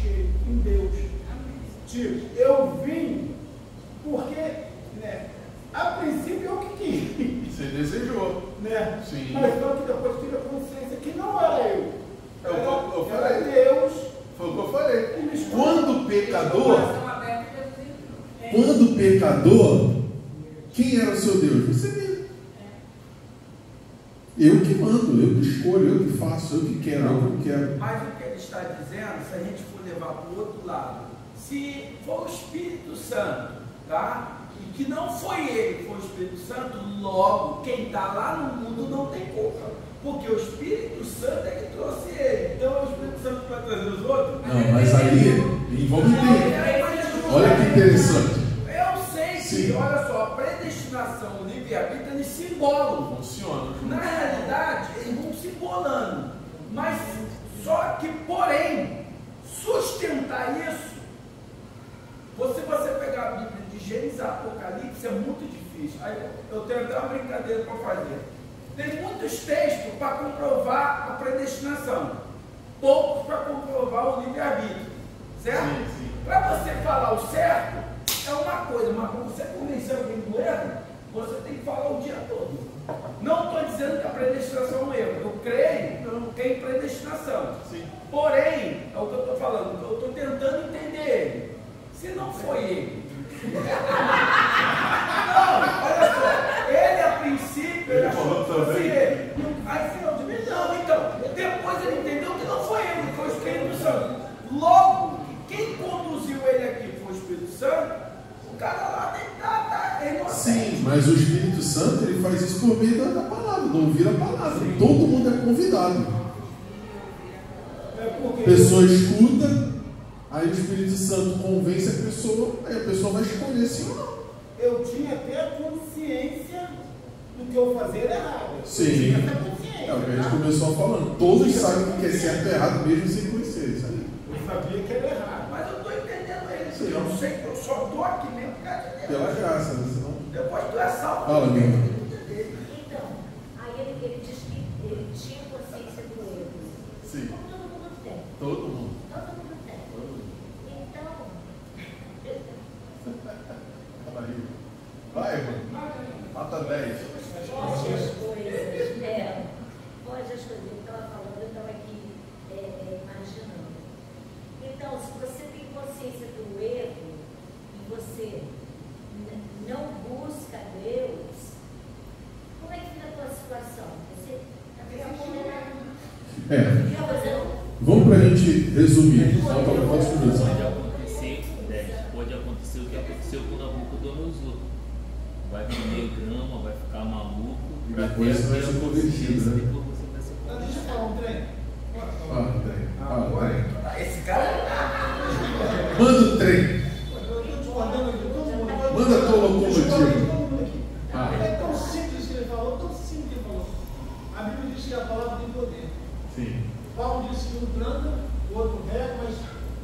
busquei em Deus. Tipo, eu vim porque, né, a princípio eu que quis. Você desejou. Né? Sim. Mas só que depois tive a consciência que não era eu. Eu Era falei. Deus. Foi o que eu falei. que me escolheu. Quando pecador, quem era o seu Deus? Você mesmo. Eu que mando, eu que escolho, eu que faço, eu que quero, eu que quero. Mas o que ele está dizendo, se a gente for levar para o outro lado, se for o Espírito Santo, tá? E que não foi ele que foi o Espírito Santo, logo quem está lá no mundo não tem culpa. Porque o Espírito Santo é que trouxe ele. Então é o Espírito Santo que vai trazer os outros. Não, mas aí, vamos entender. Olha que interessante. Eu sei que, Sim. olha só, a predestinação, o livre-arbítrio, eles se embolam. Funciona. Na realidade, eles vão se embolando. Mas só que, porém, sustentar isso, se você pegar a Bíblia de Gênesis a Apocalipse, é muito difícil. Aí eu tenho até uma brincadeira para fazer. Tem muitos textos para comprovar a predestinação, poucos para comprovar o livre-arbítrio, certo? Sim, sim. Para você falar o certo, é uma coisa, mas para você convencer alguém do erro, você tem que falar o dia todo. Não estou dizendo que a predestinação é um erro, eu creio em predestinação. Sim. Porém, é o que eu estou falando, eu estou tentando entender ele. Se não foi ele. Não, olha só, ele a princípio, ele achou que fosse ele. Aí final de mês, não, então, depois ele entendeu que não foi ele, foi o Espírito Santo. Logo, quem conduziu ele aqui foi o Espírito Santo, o cara lá tá inocente. Sim, mas o Espírito Santo ele faz isso por meio da palavra, do ouvir a palavra. Sim. Todo mundo é convidado. É porque A pessoa escuta, aí o Espírito Santo convence a pessoa, aí a pessoa vai escolher sim ou não. eu tinha até a consciência do que eu fazer era errado. Sim. Eu tinha essa consciência. É o que a gente tá? começou falando. Todos sabem o que é certo e errado, mesmo sem conhecer isso aí. Eu sabia que era errado. Mas eu estou entendendo ele. Sim. Eu sei que eu só estou aqui mesmo por causa de Deus. Pela graça, né? Senão... Depois tu é salvo. Fala, meu irmão. Então, aí ele diz que ele tinha consciência do erro. Sim. Como todo mundo tem. Todo mundo. Todo mundo tem. Então, Fala aí. Vai, irmão. Nota 10. foge as coisas. Foge as coisas. Eu estava falando, eu estava aqui imaginando. Então, se você tem consciência do erro e você não busca Deus, como é que fica a tua situação? Você está condenado. É. Vamos para a gente resumir. Só para Pode finalizar. acontecer o que aconteceu com Nabucodonosor. Vai comer grama, vai ficar maluco. E depois você vai ser convertido, né? Depois você vai ser Então, deixa eu falar um trem. Fala, trem. Fala, trem. Esse cara. Manda o trem. Eu estou discordando de todo mundo. Manda a tua locomotiva. Deixa eu falar de todo mundo aqui. Ah. É tão simples que ele falou, tão simples que ele falou. A Bíblia diz que a palavra tem poder. Sim. Paulo disse que um planta, o outro rega, mas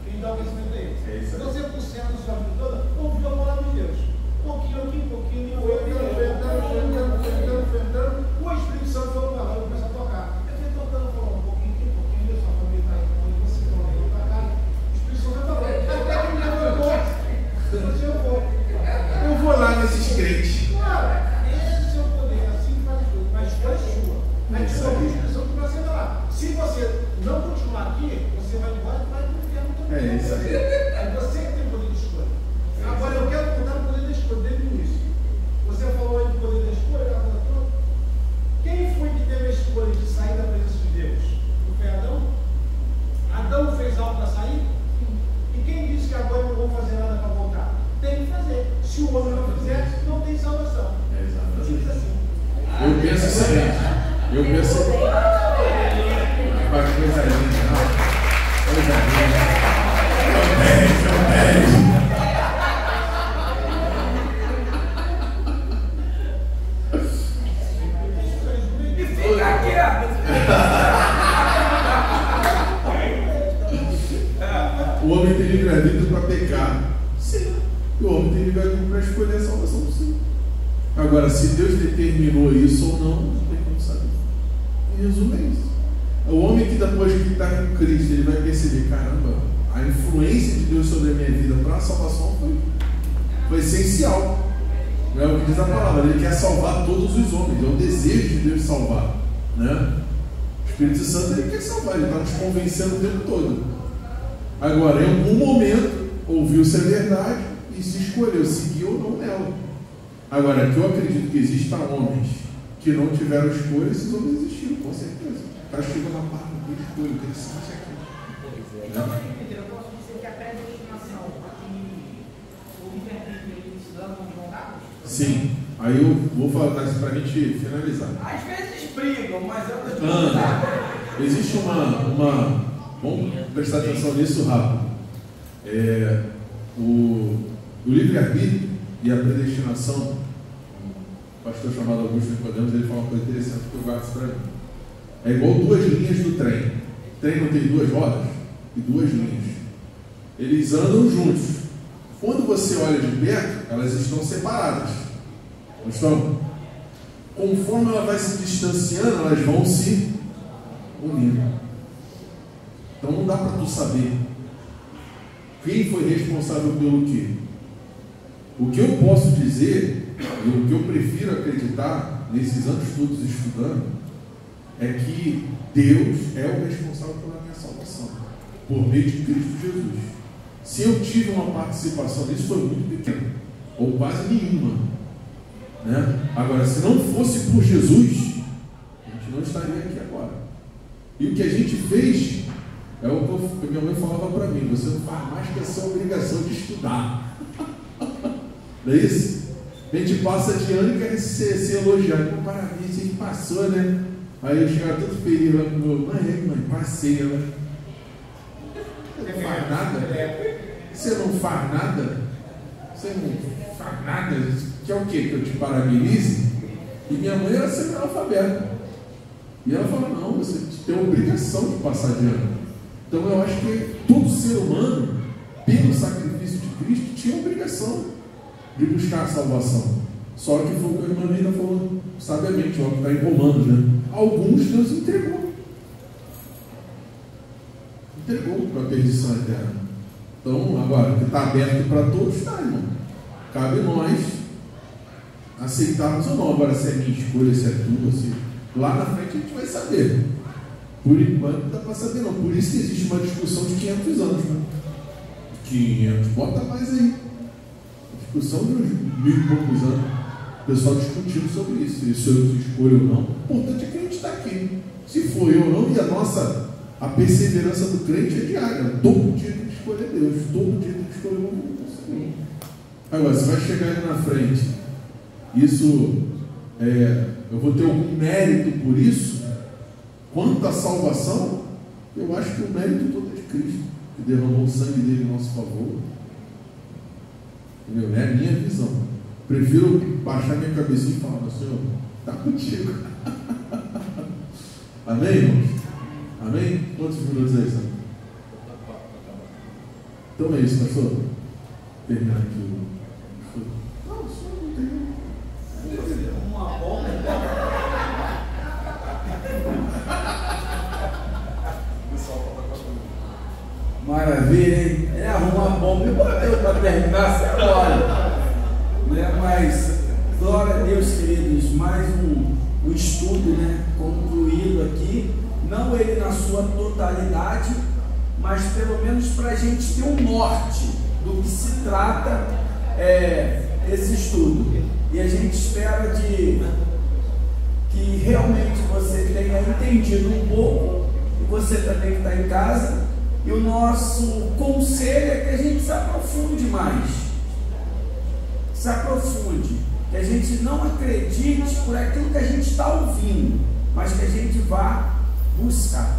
quem dá o crescimento é ele. É isso aí. Então 100% da sua vida toda ouviu a palavra de Deus. Um pouquinho aqui, um pouquinho, enfrentando. O Espírito Santo falou para lá, eu começo a tocar. Eu fui tocando, falando um pouquinho aqui, um pouquinho, sua família está aí, quando você estão aí para cá. O Espírito Santo vai falar. Até que me levantou. Eu vou lá nesses crentes. Claro, esse é o poder, assim que faz tudo, mas escolha sua. Aí que só o Espírito Santo vai ser lá. Se você não continuar aqui, você vai embora e vai para o inferno também. É isso aí. É você que tem poder de escolha. Agora eu quero contar o poder da escolha desde o início. Você falou aí do poder da escolha, a coisa toda. Quem foi que teve a escolha de sair da presença de Deus? Não foi Adão? Adão fez algo para sair? E quem disse que agora não vão fazer nada para voltar? Tem que fazer. Se o homem não fizer, não tem salvação. Simples assim. Eu penso o seguinte. Eu penso. Vai coisa linda, não? Coisa linda. E fica quieto. O homem tem livre-arbítrio para pecar. Sim. O homem tem livre-arbítrio para escolher a salvação. Sim. Agora, se Deus determinou isso ou não tem como saber. Em resumo, é isso. O homem que depois que está com Cristo, ele vai perceber, caramba, a influência de Deus sobre a minha vida para a salvação foi essencial. É o que diz a palavra, Ele quer salvar todos os homens, é o desejo de Deus salvar, né? O Espírito Santo, Ele quer salvar, Ele está nos convencendo o tempo todo. Agora, em algum momento, ouviu-se a verdade e se escolheu, seguir ou não nela. Agora, que eu acredito que existam homens que não tiveram escolha, esses homens existiram, com certeza. Está chegando na parte da escolha, interessante aqui. Então, eu posso dizer que a predestinação e o livre-arbítrio, eles andam jogados? Sim, aí eu vou falar isso para a gente finalizar. Às vezes brigam, mas eu não existe uma. Vamos prestar atenção nisso rápido. O livre-arbítrio e a predestinação, o pastor chamado Augusto Nicodemus, ele fala uma coisa interessante que eu guardo isso para mim. É igual duas linhas do trem. O trem não tem duas rodas e duas linhas. Eles andam juntos. Quando você olha de perto, elas estão separadas. Não estão? Conforme ela vai se distanciando, elas vão se unindo. Então não dá para tu saber quem foi responsável pelo quê. O que eu posso dizer, e o que eu prefiro acreditar nesses anos todos estudando, é que Deus é o responsável pela minha salvação, por meio de Cristo Jesus. Se eu tive uma participação nisso, foi muito pequena, ou quase nenhuma, né? Agora, se não fosse por Jesus, a gente não estaria aqui agora. E o que a gente fez é o que minha mãe falava para mim: você não faz mais que a sua obrigação de estudar. Não é isso? A gente passa de ano e quer ser elogiado. Parabéns, a gente passou, né? Aí eu chegava todo feliz lá com o meu: mãe, passei. Ela: você não faz nada? Você não faz nada? Você não faz nada? Que é o quê? Que eu te parabenize? E minha mãe era sempre analfabeta. E ela fala: não, você tem a obrigação de passar de ano. Então eu acho que todo ser humano, pelo sacrifício de Cristo, tinha a obrigação de buscar a salvação. Só que foi o que a irmã Nina falou sabiamente, ó, que está em Romanos, né? Alguns Deus entregou para a perdição eterna. Então, agora, que está aberto para todos, está, irmão. Cabe nós aceitarmos ou não. Agora, se é minha escolha, se é tua, se... lá na frente a gente vai saber. Por enquanto não dá para saber não. Por isso que existe uma discussão de 500 anos, né? 500, bota mais aí. Discussão de uns 1000 e poucos anos. O pessoal discutindo sobre isso. Se eu escolho ou não. O importante é que a gente está aqui. Se for eu ou não, e a perseverança do crente é diária. Todo dia tem que escolher Deus. Todo dia tem que escolher o Senhor. Agora, se vai chegar ali na frente, isso, eu vou ter algum mérito por isso? Quanto à salvação, eu acho que o mérito todo é de Cristo, que derramou o sangue dele em nosso favor. Entendeu? É a minha visão. Prefiro baixar minha cabecinha e falar: Senhor, está contigo. Amém, irmãos? Amém? Quantos minutos aí, Senhor? Então é isso, pastor. Terminar aqui o... Não, o senhor não tem. Uma bomba. Maravilha, hein? Ele arruma uma bomba e bateu para terminar essa hora. Né? Mas, glória a Deus, queridos, mais um estudo, né, concluído aqui. Não ele na sua totalidade, mas pelo menos para a gente ter um norte do que se trata esse estudo. E a gente espera que realmente você tenha entendido um pouco, e você também que está em casa. E o nosso conselho é que a gente se aprofunde mais. Se aprofunde. Que a gente não acredite por aquilo que a gente está ouvindo, mas que a gente vá buscar.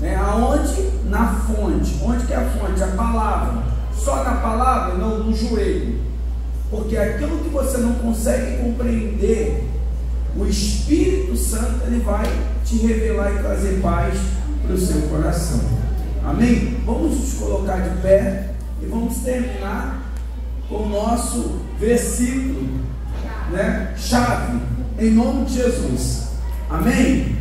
Né? Aonde? Na fonte. Onde que é a fonte? A palavra. Só na palavra, não no joelho. Porque aquilo que você não consegue compreender, o Espírito Santo ele vai te revelar e trazer paz para o seu coração. Amém? Vamos nos colocar de pé e vamos terminar com o nosso versículo, né? Chave, em nome de Jesus. Amém?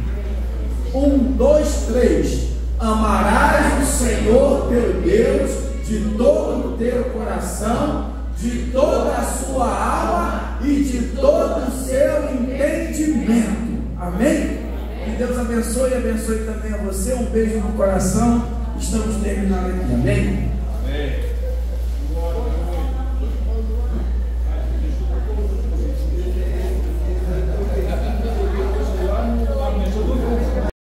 1, 2, 3. Amarás o Senhor teu Deus de todo o teu coração, de toda a sua alma e de todo o seu entendimento. Amém? Que Deus abençoe e abençoe também a você. Um beijo no coração. Estamos terminando aqui. Amém? Amém.